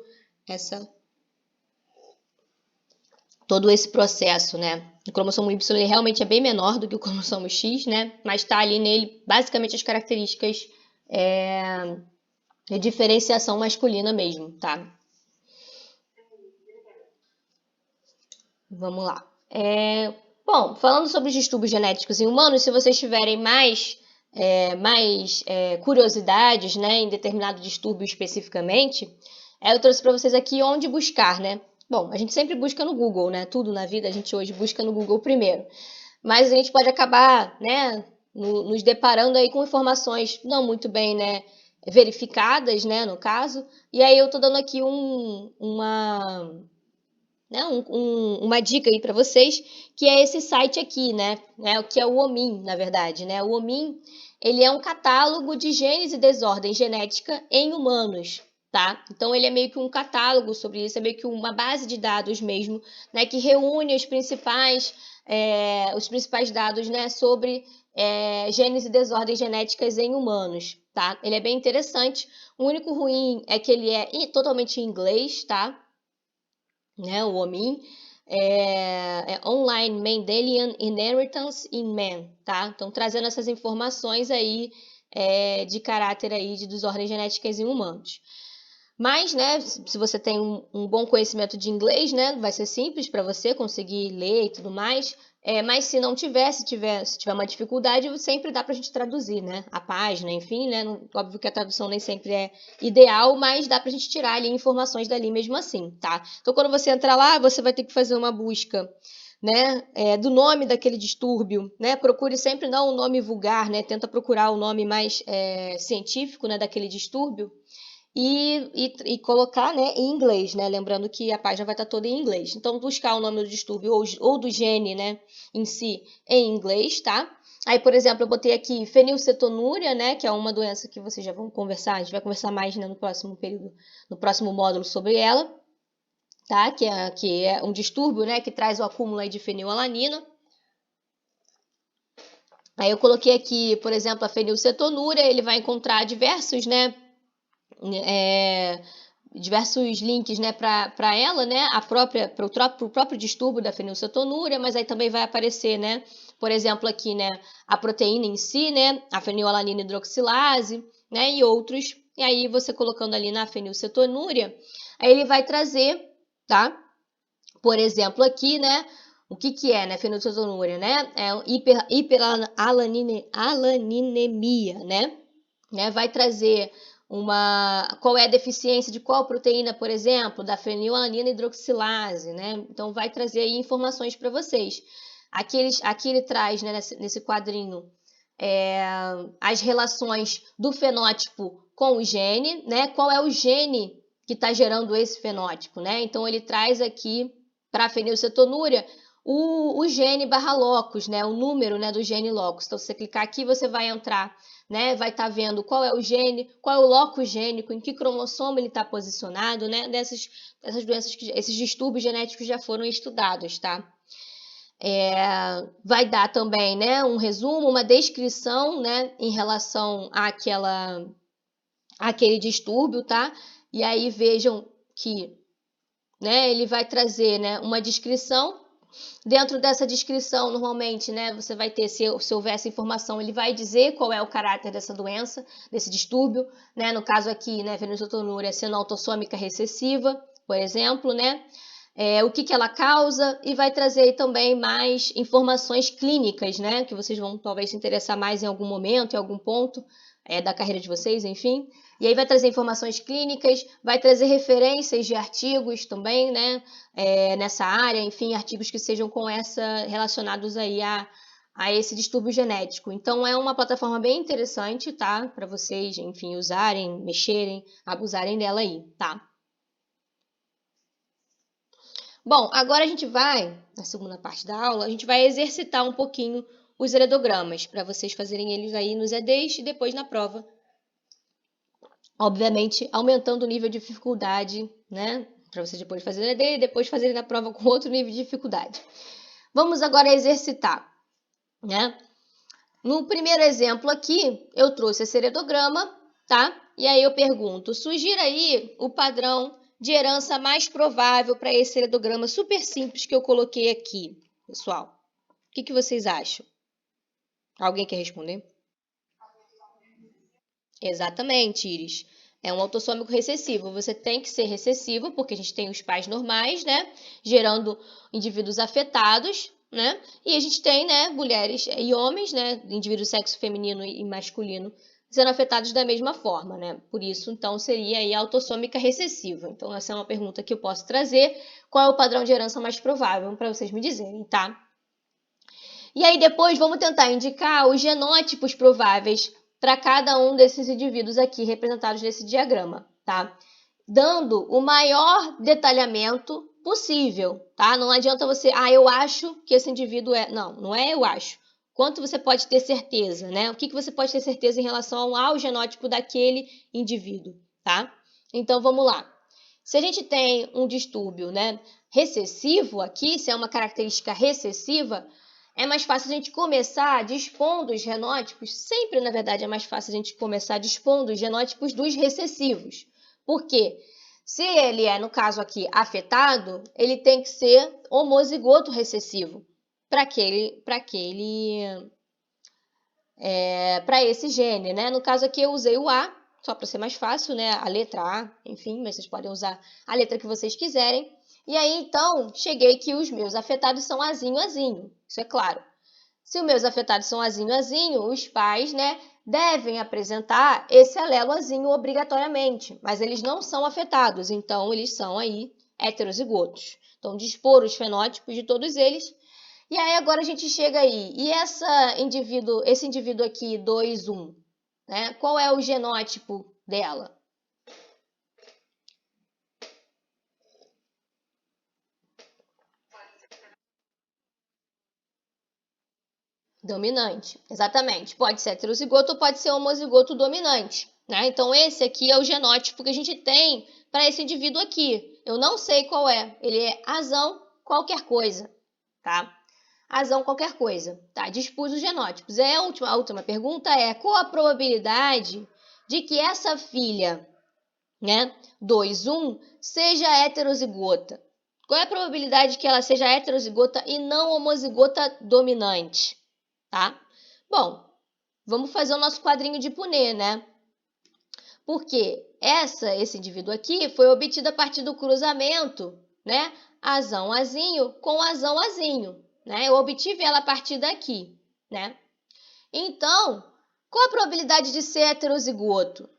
Speaker 1: esse processo, né. O cromossomo Y ele realmente é bem menor do que o cromossomo X, né, mas está ali nele basicamente as características de diferenciação masculina mesmo, tá? Vamos lá. Bom, falando sobre os distúrbios genéticos em humanos, se vocês tiverem mais curiosidades, né, em determinado distúrbio especificamente, eu trouxe para vocês aqui onde buscar, né? Bom, a gente sempre busca no Google, né? Tudo na vida a gente hoje busca no Google primeiro. Mas a gente pode acabar, né, nos deparando aí com informações não muito bem, né, verificadas, né, no caso. E aí eu tô dando aqui uma dica aí para vocês, que é esse site aqui, né? O que é o OMIM, na verdade, né? O OMIM, ele é um catálogo de genes e desordem genética em humanos, tá? Então ele é meio que um catálogo sobre isso, é meio que uma base de dados mesmo, né? Que reúne os principais dados, né? Sobre genes e desordens genéticas em humanos, tá? Ele é bem interessante. O único ruim é que ele é totalmente em inglês, tá? Né, o OMIM, Online Mendelian Inheritance in Men, tá? Então, trazendo essas informações aí de caráter aí de desordens genéticas em humanos. Mas, né, se você tem um bom conhecimento de inglês, né, vai ser simples para você conseguir ler e tudo mais. Mas se não tiver, se tiver uma dificuldade, sempre dá para a gente traduzir, né, a página, enfim, né, óbvio que a tradução nem sempre é ideal, mas dá para a gente tirar ali informações dali mesmo assim, tá? Então, quando você entrar lá, você vai ter que fazer uma busca, né, do nome daquele distúrbio, né? Procure sempre não o nome vulgar, né? Tenta procurar o nome mais científico, né, daquele distúrbio e colocar, né, em inglês, né? Lembrando que a página vai estar toda em inglês. Então, buscar o nome do distúrbio ou do gene, né, em si, em inglês, tá? Aí, por exemplo, eu botei aqui fenilcetonúria, né, que é uma doença que vocês já vão conversar, a gente vai conversar mais, né, no próximo período, no próximo módulo sobre ela, tá? Que é um distúrbio, né, que traz o acúmulo aí de fenilalanina. Aí eu coloquei aqui, por exemplo, a fenilcetonúria, ele vai encontrar diversos, né, diversos links, né, para ela, né, para o próprio distúrbio da fenilcetonúria, mas aí também vai aparecer, né, por exemplo, aqui, né, a proteína em si, né, a fenilalanina hidroxilase, né, e outros. E aí você colocando ali na fenilcetonúria, aí ele vai trazer, tá? Por exemplo, aqui, né, o que é, né, fenilcetonúria, né? É hiperalaninemia, né? Vai trazer qual é a deficiência de qual proteína, por exemplo, da fenilalanina hidroxilase, né? Então vai trazer aí informações para vocês. Aqui ele traz, né, nesse quadrinho, as relações do fenótipo com o gene, né? Qual é o gene que está gerando esse fenótipo, né? Então ele traz aqui para a fenilcetonúria o gene /locus, né? O número, né, do gene locus. Então, se você clicar aqui, você vai entrar, né? Vai estar vendo qual é o gene, qual é o locus gênico, em que cromossomo ele está posicionado, né? Dessas doenças, esses distúrbios genéticos já foram estudados, tá? Vai dar também, né, um resumo, uma descrição, né, em relação àquele distúrbio, tá? E aí vejam que, né, ele vai trazer, né, uma descrição. Dentro dessa descrição, normalmente, né, você vai ter, se houver essa informação, ele vai dizer qual é o caráter dessa doença, desse distúrbio, né? No caso aqui, né, fenilcetonúria sendo autossômica recessiva, por exemplo, né? O que ela causa, e vai trazer também mais informações clínicas, né? Que vocês vão talvez se interessar mais em algum momento, em algum ponto da carreira de vocês, enfim. E aí vai trazer informações clínicas, vai trazer referências de artigos também, né? Nessa área, enfim, artigos que sejam relacionados aí a esse distúrbio genético. Então é uma plataforma bem interessante, tá? Para vocês, enfim, usarem, mexerem, abusarem dela aí, tá? Bom, agora a gente vai, na segunda parte da aula, a gente vai exercitar um pouquinho os heredogramas, para vocês fazerem eles aí nos EDs e depois na prova. Obviamente, aumentando o nível de dificuldade, né? Para vocês depois fazerem ED e depois fazerem na prova com outro nível de dificuldade. Vamos agora exercitar, né? No primeiro exemplo aqui, eu trouxe esse heredograma, tá? E aí eu pergunto, sugira aí o padrão de herança mais provável para esse heredograma super simples que eu coloquei aqui, pessoal. O que vocês acham? Alguém quer responder? Exatamente, Iris. É um autossômico recessivo. Você tem que ser recessivo, porque a gente tem os pais normais, né? Gerando indivíduos afetados, né? E a gente tem, né, mulheres e homens, né? Indivíduos sexo feminino e masculino sendo afetados da mesma forma, né? Por isso, então, seria aí autossômica recessiva. Então, essa é uma pergunta que eu posso trazer. Qual é o padrão de herança mais provável? Para vocês me dizerem, tá? E aí, depois, vamos tentar indicar os genótipos prováveis para cada um desses indivíduos aqui representados nesse diagrama, tá? Dando o maior detalhamento possível, tá? Não adianta você, eu acho que esse indivíduo é... Não, não é eu acho. Quanto você pode ter certeza, né? O que você pode ter certeza em relação ao genótipo daquele indivíduo, tá? Então, vamos lá. Se a gente tem um distúrbio, né, recessivo aqui, se é uma característica recessiva, é mais fácil a gente começar dispondo os genótipos, sempre, na verdade, é mais fácil a gente começar dispondo os genótipos dos recessivos. Por quê? Se ele é, no caso aqui, afetado, ele tem que ser homozigoto recessivo para esse gene, né? No caso aqui eu usei o A, só para ser mais fácil, né? A letra A, enfim, mas vocês podem usar a letra que vocês quiserem. E aí, então, cheguei que os meus afetados são azinho, azinho. Isso é claro. Se os meus afetados são azinho, azinho, os pais, né, devem apresentar esse alelo azinho obrigatoriamente. Mas eles não são afetados, então eles são aí heterozigotos. Então, dispor os fenótipos de todos eles. E aí, agora a gente chega aí. E esse indivíduo aqui, 2, 1, né? Qual é o genótipo dela? Dominante, exatamente. Pode ser heterozigoto ou pode ser homozigoto dominante, né? Então, esse aqui é o genótipo que a gente tem para esse indivíduo aqui. Eu não sei qual é. Ele é azão qualquer coisa, tá? Azão qualquer coisa, tá? Dispus os genótipos. A última pergunta é, qual a probabilidade de que essa filha, né, 2, 1, seja heterozigota? Qual é a probabilidade de que ela seja heterozigota e não homozigota dominante? Tá? Bom, vamos fazer o nosso quadrinho de Punnett, né? Porque esse indivíduo aqui foi obtido a partir do cruzamento, né? Azão, azinho com azão, azinho, né? Eu obtive ela a partir daqui, né? Então, qual a probabilidade de ser heterozigoto?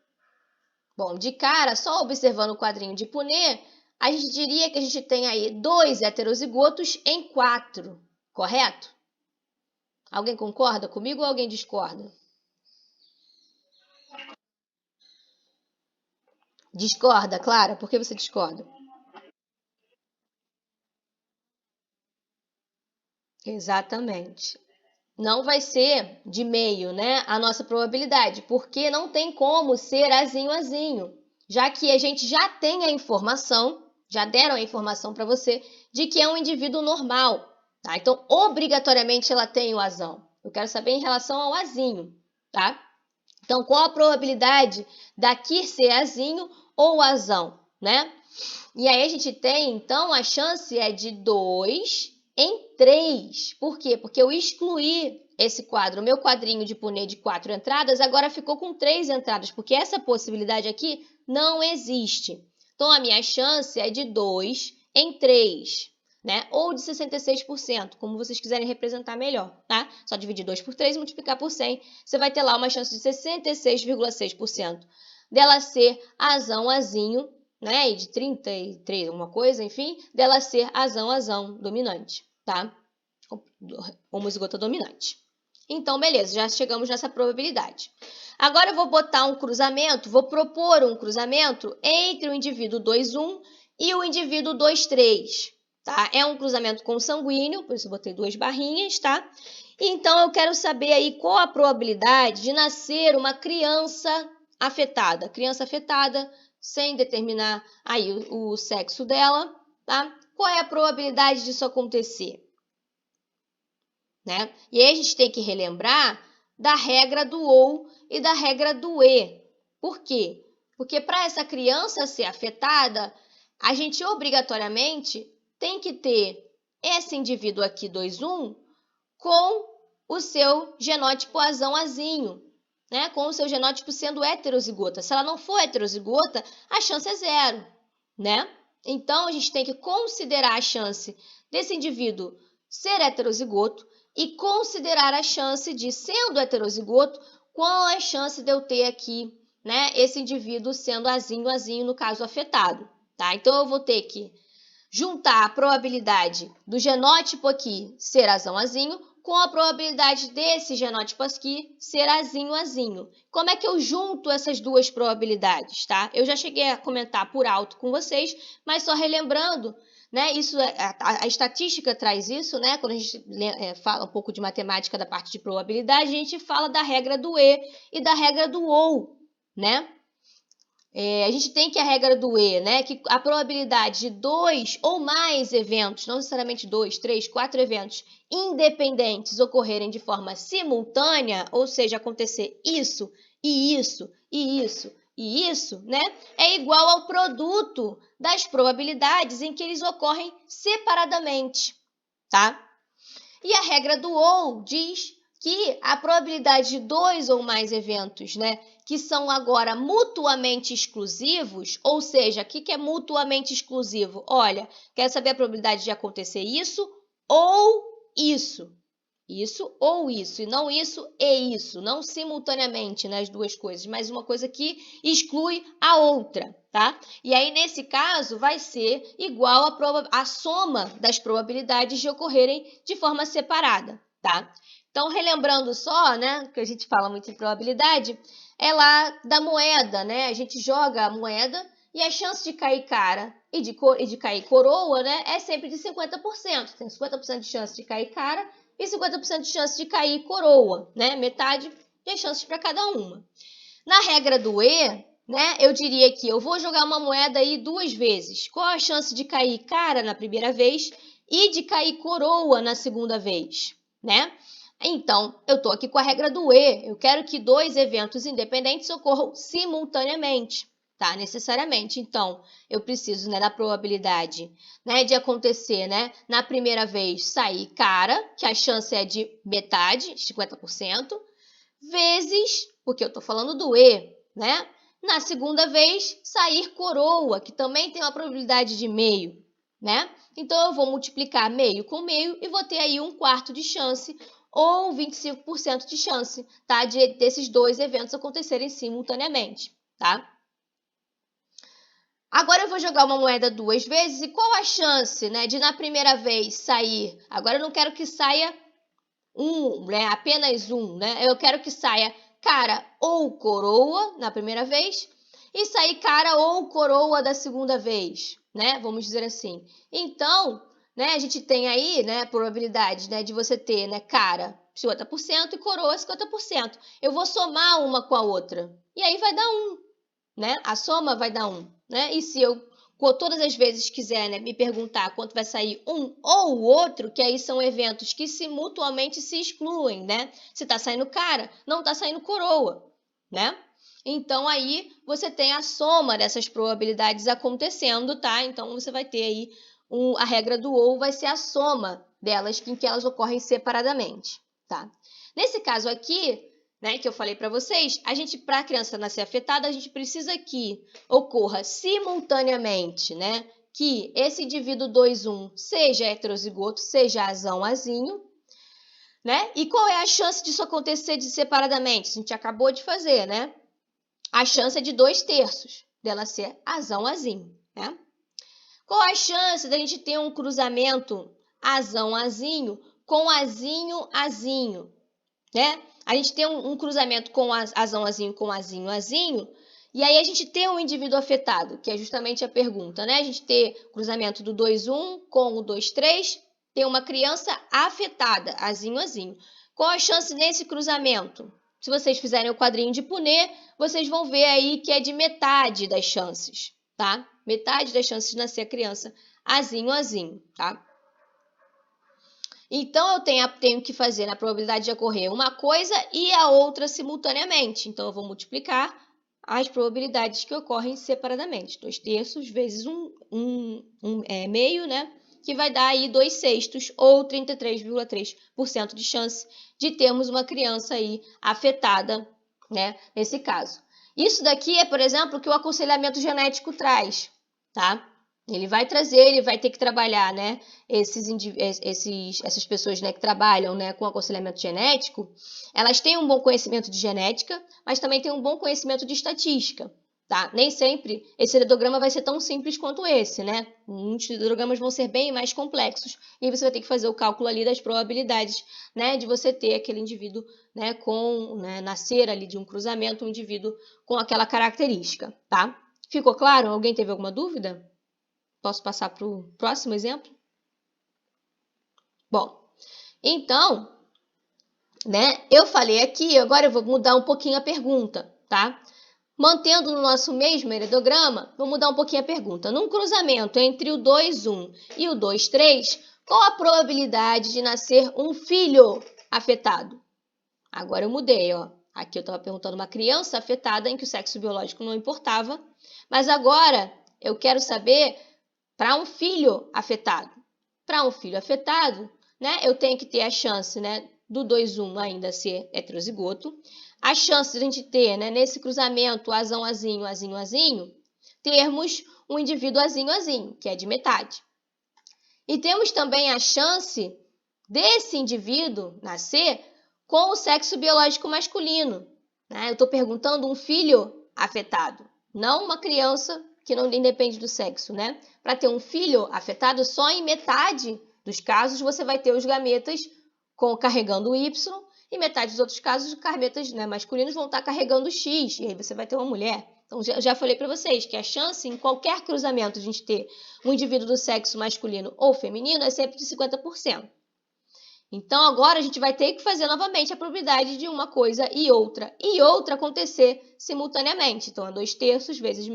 Speaker 1: Bom, de cara, só observando o quadrinho de Punnett, a gente diria que a gente tem aí 2 heterozigotos em 4, correto? Alguém concorda comigo ou alguém discorda? Discorda, Clara? Por que você discorda? Exatamente. Não vai ser de meio, né, a nossa probabilidade, porque não tem como ser azinho, azinho, já que a gente já tem a informação, já deram a informação para você, de que é um indivíduo normal, tá? Então, obrigatoriamente ela tem o azão. Eu quero saber em relação ao azinho, tá? Então, qual a probabilidade daqui ser azinho ou azão, né? E aí a gente tem, então, a chance é de 2 em 3. Por quê? Porque eu excluí esse quadro. O meu quadrinho de Punnett de 4 entradas agora ficou com 3 entradas, porque essa possibilidade aqui não existe. Então, a minha chance é de 2 em 3, né? Ou de 66%, como vocês quiserem representar melhor, tá? Só dividir 2 por 3 e multiplicar por 100, você vai ter lá uma chance de 66,6% dela ser azão, azinho, né? E de 33, alguma coisa, enfim, dela ser azão, azão dominante, tá? Homozigota dominante. Então, beleza, já chegamos nessa probabilidade. Agora eu vou botar um cruzamento, vou propor um cruzamento entre o indivíduo 2, 1 e o indivíduo 2, 3. tá? É um cruzamento consanguíneo, por isso eu botei 2 barrinhas, tá? Então, eu quero saber aí qual a probabilidade de nascer uma criança afetada. Criança afetada, sem determinar aí o sexo dela, tá? Qual é a probabilidade disso acontecer? Né? E aí a gente tem que relembrar da regra do ou e da regra do e. Por quê? Porque para essa criança ser afetada, a gente obrigatoriamente tem que ter esse indivíduo aqui, 2,1, com o seu genótipo azão-azinho, né? Com o seu genótipo sendo heterozigota. Se ela não for heterozigota, a chance é 0, né? Então, a gente tem que considerar a chance desse indivíduo ser heterozigoto e considerar a chance de, sendo heterozigoto, qual é a chance de eu ter aqui, né, esse indivíduo sendo azinho-azinho, no caso afetado, tá? Então, eu vou ter que juntar a probabilidade do genótipo aqui ser azão-azinho com a probabilidade desse genótipo aqui ser azinho-azinho. Como é que eu junto essas duas probabilidades, tá? Eu já cheguei a comentar por alto com vocês, mas só relembrando, né? Isso, a estatística traz isso, né? Quando a gente fala um pouco de matemática da parte de probabilidade, a gente fala da regra do e da regra do ou, né? A gente tem que a regra do E, né? Que a probabilidade de 2 ou mais eventos, não necessariamente 2, 3, 4 eventos independentes ocorrerem de forma simultânea, ou seja, acontecer isso, e isso, e isso, e isso, né? É igual ao produto das probabilidades em que eles ocorrem separadamente, tá? E a regra do ou diz que a probabilidade de 2 ou mais eventos, né, que são agora mutuamente exclusivos, ou seja, o que é mutuamente exclusivo? Olha, quero saber a probabilidade de acontecer isso ou isso. Isso ou isso, e não isso e isso, não simultaneamente, né, as duas coisas, mas uma coisa que exclui a outra, tá? E aí, nesse caso, vai ser igual a soma das probabilidades de ocorrerem de forma separada, tá? Então, relembrando só, né, que a gente fala muito em probabilidade, é lá da moeda, né? A gente joga a moeda e a chance de cair cara e de cair coroa, né, é sempre de 50%. Tem 50% de chance de cair cara e 50% de chance de cair coroa, né? Metade de chances para cada uma. Na regra do E, né, eu diria que eu vou jogar uma moeda aí 2 vezes. Qual a chance de cair cara na primeira vez e de cair coroa na segunda vez, né? Então, eu estou aqui com a regra do E. Eu quero que 2 eventos independentes ocorram simultaneamente, tá? Necessariamente. Então, eu preciso, né, da probabilidade, né, de acontecer, né, na primeira vez sair cara, que a chance é de metade, 50%, vezes, porque eu estou falando do E, né? Na segunda vez, sair coroa, que também tem uma probabilidade de meio, né? Então, eu vou multiplicar meio com meio e vou ter aí 1/4 de chance ou 25% de chance, tá? Desses 2 eventos acontecerem simultaneamente, tá? Agora eu vou jogar uma moeda 2 vezes e qual a chance, né, de na primeira vez sair? Agora eu não quero que saia né, apenas um, né? Eu quero que saia cara ou coroa na primeira vez e sair cara ou coroa da segunda vez, né? Vamos dizer assim. Então, né, a gente tem aí, né, probabilidade, né, de você ter, né, cara 50% e coroa 50%. Eu vou somar uma com a outra e aí vai dar 1, né? A soma vai dar 1, né? E se eu todas as vezes quiser, né, me perguntar quanto vai sair um ou o outro, que aí são eventos que mutuamente se excluem, né? Se está saindo cara, não está saindo coroa, né? Então, aí você tem a soma dessas probabilidades acontecendo, tá? Então, você vai ter aí a regra do ou vai ser a soma delas, em que elas ocorrem separadamente, tá? Nesse caso aqui, né, que eu falei para vocês, para a criança nascer afetada, a gente precisa que ocorra simultaneamente, né, que esse indivíduo 2,1 seja heterozigoto, seja azão-azinho, né? E qual é a chance disso acontecer separadamente? A gente acabou de fazer, né? A chance é de 2/3 dela ser azão-azinho, né? Qual a chance da gente ter um cruzamento azão-azinho com azinho-azinho, né? A gente tem um cruzamento com azão-azinho com azinho-azinho, E aí a gente tem um indivíduo afetado, que é justamente a pergunta, né? A gente tem cruzamento do 2,1 com o 2,3, tem uma criança afetada, azinho, azinho. Qual a chance nesse cruzamento? Se vocês fizerem o quadrinho de Punnett, vocês vão ver aí que é de metade das chances, tá? Metade das chances de nascer a criança azinho, azinho, tá? Então, eu tenho que fazer na probabilidade de ocorrer uma coisa e a outra simultaneamente. Então, eu vou multiplicar as probabilidades que ocorrem separadamente. 2/3 vezes meio, né? Que vai dar aí 2/6 ou 33,3% de chance de termos uma criança aí afetada, né? Nesse caso. Isso daqui é, por exemplo, o que o aconselhamento genético traz, tá? Ele vai ter que trabalhar, né? Essas pessoas, né, que trabalham, né, com aconselhamento genético, elas têm um bom conhecimento de genética, mas também têm um bom conhecimento de estatística, tá? Nem sempre esse heredograma vai ser tão simples quanto esse, né? Muitos heredogramas vão ser bem mais complexos e você vai ter que fazer o cálculo ali das probabilidades, né, de você ter aquele indivíduo, né, nascer ali de um cruzamento, um indivíduo com aquela característica, tá? Ficou claro? Alguém teve alguma dúvida? Posso passar para o próximo exemplo? Bom, então, né, eu falei aqui, agora eu vou mudar um pouquinho a pergunta, tá? Mantendo no nosso mesmo heredograma, vou mudar um pouquinho a pergunta. Num cruzamento entre o 2,1 e o 2,3, qual a probabilidade de nascer um filho afetado? Agora eu mudei, ó. Aqui eu estava perguntando uma criança afetada em que o sexo biológico não importava, mas agora eu quero saber para um filho afetado. Para um filho afetado, né, eu tenho que ter a chance, né, do 2,1 ainda ser heterozigoto. A chance de a gente ter, né, nesse cruzamento azão, azinho, azinho, azinho, termos um indivíduo azinho, azinho, que é de metade. E temos também a chance desse indivíduo nascer com o sexo biológico masculino, né? Eu estou perguntando um filho afetado, não uma criança que não independe do sexo, né? Para ter um filho afetado, só em metade dos casos você vai ter os gametas carregando o Y e metade dos outros casos os gametas, né, masculinos vão estar carregando o X e aí você vai ter uma mulher. Então, já falei para vocês que a chance em qualquer cruzamento de a gente ter um indivíduo do sexo masculino ou feminino é sempre de 50%. Então, agora a gente vai ter que fazer novamente a probabilidade de uma coisa e outra acontecer simultaneamente. Então, é 2/3 vezes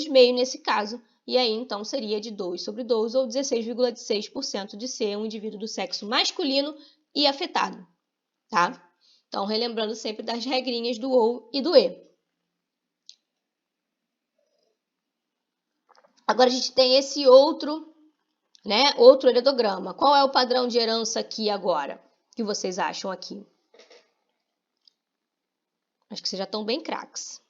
Speaker 1: meio nesse caso. E aí, então, seria de 2/12 ou 16,6% de ser um indivíduo do sexo masculino e afetado, tá? Então, relembrando sempre das regrinhas do OU e do E. Agora, a gente tem esse outro, né, outro heredograma. Qual é o padrão de herança aqui agora? O que vocês acham aqui? Acho que vocês já estão bem craques.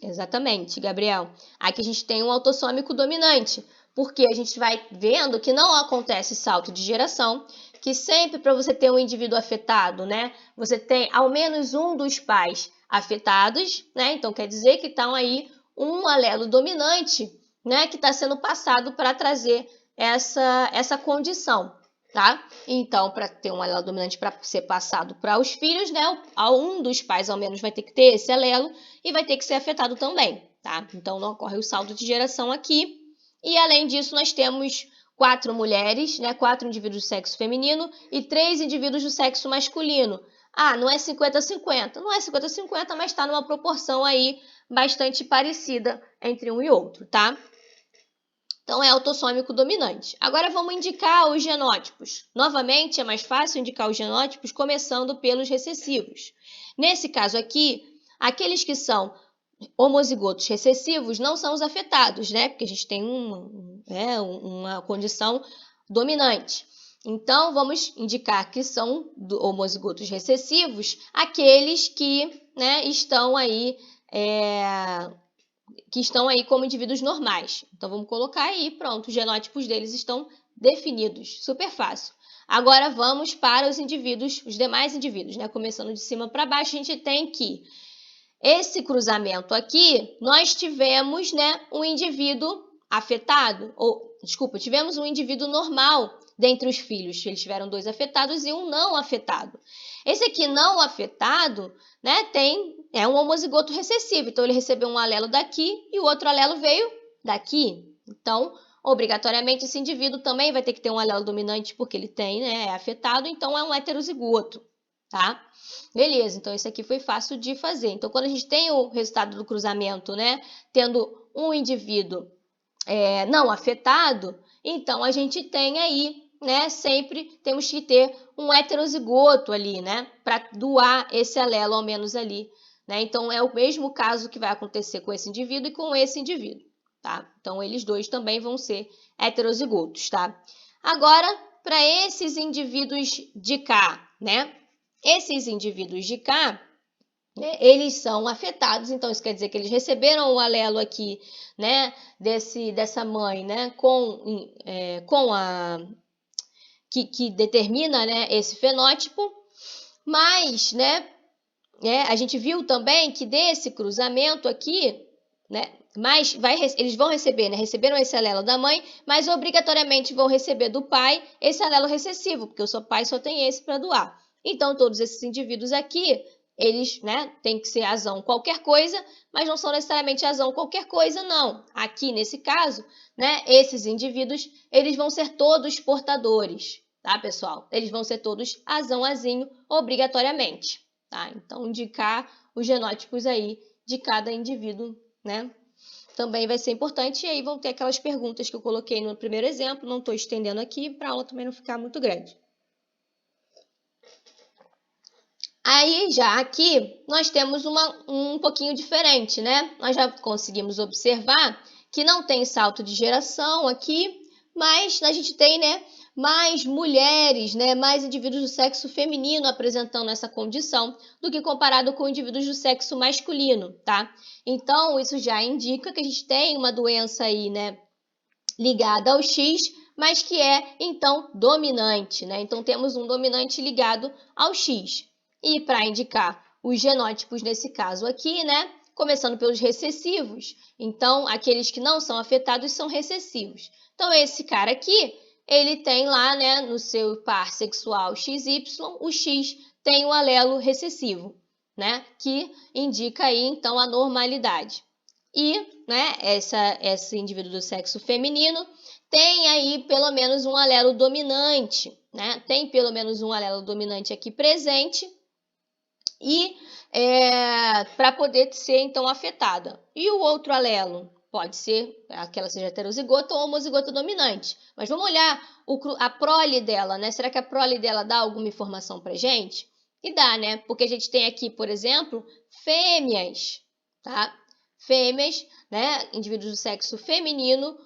Speaker 1: Exatamente, Gabriel. Aqui a gente tem um autossômico dominante, porque a gente vai vendo que não acontece salto de geração, que sempre para você ter um indivíduo afetado, né, você tem ao menos um dos pais afetados, né, então quer dizer que estão aí um alelo dominante, né, que está sendo passado para trazer essa condição, tá? Então, para ter um alelo dominante para ser passado para os filhos, né, um dos pais ao menos vai ter que ter esse alelo e vai ter que ser afetado também, tá? Então, não ocorre o salto de geração aqui. E, além disso, nós temos 4 mulheres, né, 4 indivíduos do sexo feminino e 3 indivíduos do sexo masculino. Ah, não é 50-50. Não é 50-50, mas está numa proporção aí bastante parecida entre um e outro, tá? Então, é autossômico dominante. Agora, vamos indicar os genótipos. Novamente, é mais fácil indicar os genótipos começando pelos recessivos. Nesse caso aqui, aqueles que são homozigotos recessivos não são os afetados, né? Porque a gente tem uma condição dominante. Então, vamos indicar que são homozigotos recessivos aqueles que, né, estão aí como indivíduos normais. Então, vamos colocar aí, pronto, os genótipos deles estão definidos. Super fácil. Agora, vamos para os indivíduos, os demais indivíduos, né? Começando de cima para baixo, a gente tem que esse cruzamento aqui, nós tivemos, né, um indivíduo afetado, tivemos um indivíduo normal dentre os filhos. Eles tiveram 2 afetados e um não afetado. Esse aqui não afetado, né, tem é um homozigoto recessivo. Então, ele recebeu um alelo daqui e o outro alelo veio daqui. Então, obrigatoriamente, esse indivíduo também vai ter que ter um alelo dominante porque ele tem, né, é afetado, então é um heterozigoto, tá? Beleza, então isso aqui foi fácil de fazer. Então, quando a gente tem o resultado do cruzamento, né, tendo um indivíduo não afetado, então a gente tem aí, né, sempre temos que ter um heterozigoto ali, né, para doar esse alelo ao menos ali, né? Então é o mesmo caso que vai acontecer com esse indivíduo e com esse indivíduo, tá? Então eles dois também vão ser heterozigotos, tá? Agora, para esses indivíduos de cá, né? Esses indivíduos de cá, né, eles são afetados, então isso quer dizer que eles receberam o alelo aqui, né, dessa mãe, né, com a que determina, né, esse fenótipo, mas, né, a gente viu também que desse cruzamento aqui, né, mas eles vão receber, né, receberam esse alelo da mãe, mas obrigatoriamente vão receber do pai esse alelo recessivo, porque o seu pai só tem esse para doar. Então, todos esses indivíduos aqui, eles, né, tem que ser azão qualquer coisa, mas não são necessariamente azão qualquer coisa, não. Aqui, nesse caso, né, esses indivíduos, eles vão ser todos portadores, tá, pessoal? Eles vão ser todos azão, azinho, obrigatoriamente, tá? Então, indicar os genótipos aí de cada indivíduo, né? Também vai ser importante, e aí vão ter aquelas perguntas que eu coloquei no primeiro exemplo, não estou estendendo aqui, para a aula também não ficar muito grande. Aí, já aqui, nós temos um pouquinho diferente, né? Nós já conseguimos observar que não tem salto de geração aqui, mas a gente tem, né, mais mulheres, né, mais indivíduos do sexo feminino apresentando essa condição do que comparado com indivíduos do sexo masculino, tá? Então, isso já indica que a gente tem uma doença aí, né, ligada ao X, mas que é, então, dominante, né? Então, temos um dominante ligado ao X. E para indicar os genótipos nesse caso aqui, né? Começando pelos recessivos. Então, aqueles que não são afetados são recessivos. Então, esse cara aqui, ele tem lá, né, no seu par sexual XY, o X tem o alelo recessivo, né? Que indica aí, então, a normalidade. E, né, esse indivíduo do sexo feminino tem aí pelo menos um alelo dominante, né? Tem pelo menos um alelo dominante aqui presente e para poder ser então afetada. E o outro alelo pode ser que ela seja heterozigota ou homozigota dominante. Mas vamos olhar a prole dela, né? Será que a prole dela dá alguma informação pra gente? E dá, né? Porque a gente tem aqui, por exemplo, fêmeas, tá? Fêmeas, né? Indivíduos do sexo feminino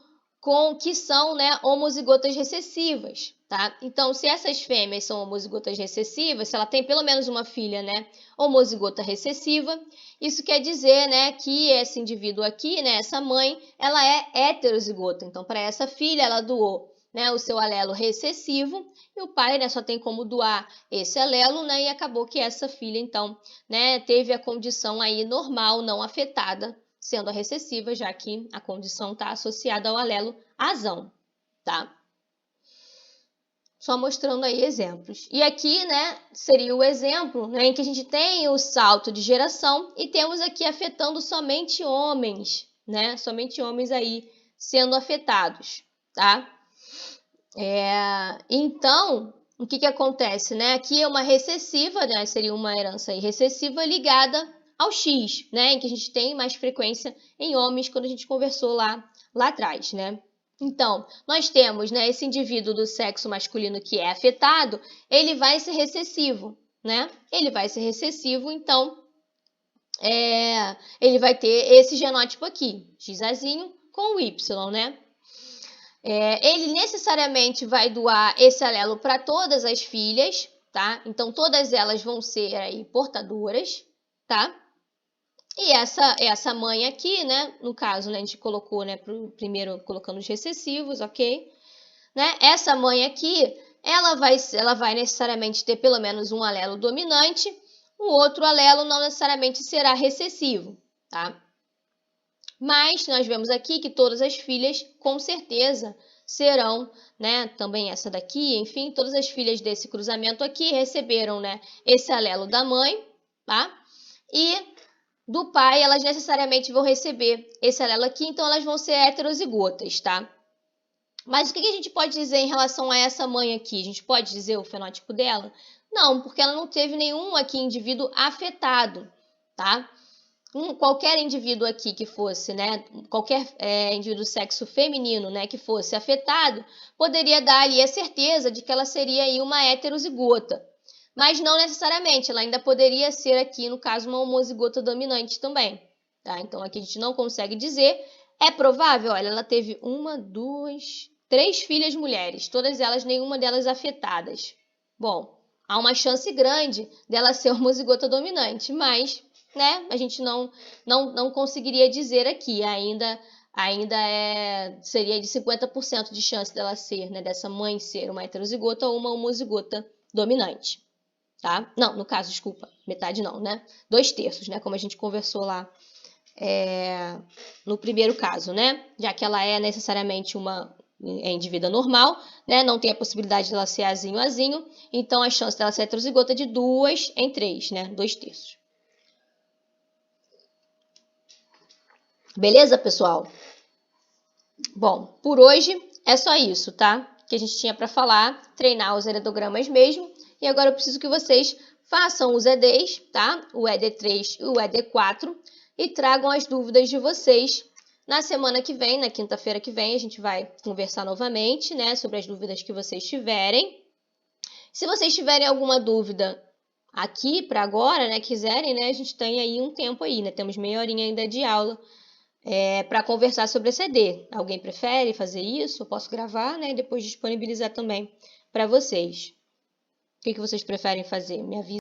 Speaker 1: que são, né, homozigotas recessivas, tá? Então, se essas fêmeas são homozigotas recessivas, se ela tem pelo menos uma filha, né, homozigota recessiva, isso quer dizer, né, que esse indivíduo aqui, né, essa mãe, ela é heterozigota. Então, para essa filha, ela doou, né, o seu alelo recessivo e o pai, né, só tem como doar esse alelo, né, e acabou que essa filha, então, né, teve a condição aí normal, não afetada, sendo a recessiva, já que a condição está associada ao alelo azão, tá? Só mostrando aí exemplos. E aqui, né, seria o exemplo, né, em que a gente tem o salto de geração e temos aqui afetando somente homens, né? Somente homens aí sendo afetados, tá? Então, o que acontece, né? Aqui é uma recessiva, né? Seria uma herança aí recessiva ligada ao X, né? Em que a gente tem mais frequência em homens quando a gente conversou lá atrás, né? Então, nós temos, né, esse indivíduo do sexo masculino que é afetado, ele vai ser recessivo, né? Ele vai ser recessivo, então, ele vai ter esse genótipo aqui, XAzinho com o Y, né? Ele necessariamente vai doar esse alelo para todas as filhas, tá? Então, todas elas vão ser aí portadoras, tá? E essa mãe aqui, né? No caso, né, a gente colocou, né, primeiro colocando os recessivos, ok? Né? Essa mãe aqui, ela vai necessariamente ter pelo menos um alelo dominante, o outro alelo não necessariamente será recessivo, tá? Mas nós vemos aqui que todas as filhas, com certeza, serão, né, também essa daqui, enfim, todas as filhas desse cruzamento aqui receberam, né, esse alelo da mãe, tá? E do pai, elas necessariamente vão receber esse alelo aqui, então elas vão ser heterozigotas, tá? Mas o que a gente pode dizer em relação a essa mãe aqui? A gente pode dizer o fenótipo dela? Não, porque ela não teve nenhum aqui indivíduo afetado, tá? Qualquer indivíduo aqui que fosse, né, qualquer indivíduo do sexo feminino, né, que fosse afetado, poderia dar ali a certeza de que ela seria aí uma heterozigota. Mas não necessariamente, ela ainda poderia ser aqui, no caso, uma homozigota dominante também, tá? Então aqui a gente não consegue dizer. É provável, olha, ela teve 1, 2, 3 filhas mulheres, todas elas, nenhuma delas afetadas. Bom, há uma chance grande dela ser homozigota dominante, mas, né, a gente não conseguiria dizer aqui, ainda seria de 50% de chance dela ser, né, dessa mãe ser uma heterozigota ou uma homozigota dominante, tá? Não, no caso, desculpa, metade não, né? 2/3, né, como a gente conversou lá no primeiro caso, né? Já que ela é necessariamente uma indivídua normal, né? Não tem a possibilidade dela ser azinho, então a chance dela ser heterozigota é de 2 em 3, né? 2/3. Beleza, pessoal? Bom, por hoje é só isso, tá? Que a gente tinha para falar, treinar os heredogramas mesmo. E agora eu preciso que vocês façam os EDs, tá? O ED3 e o ED4 e tragam as dúvidas de vocês. Na semana que vem, na quinta-feira que vem, a gente vai conversar novamente, né, sobre as dúvidas que vocês tiverem. Se vocês tiverem alguma dúvida aqui para agora, né, quiserem, né, a gente tem aí um tempo aí, né, temos meia horinha ainda de aula para conversar sobre esse ED. Alguém prefere fazer isso? Eu posso gravar, né, e depois disponibilizar também para vocês. O que vocês preferem fazer? Me avisa.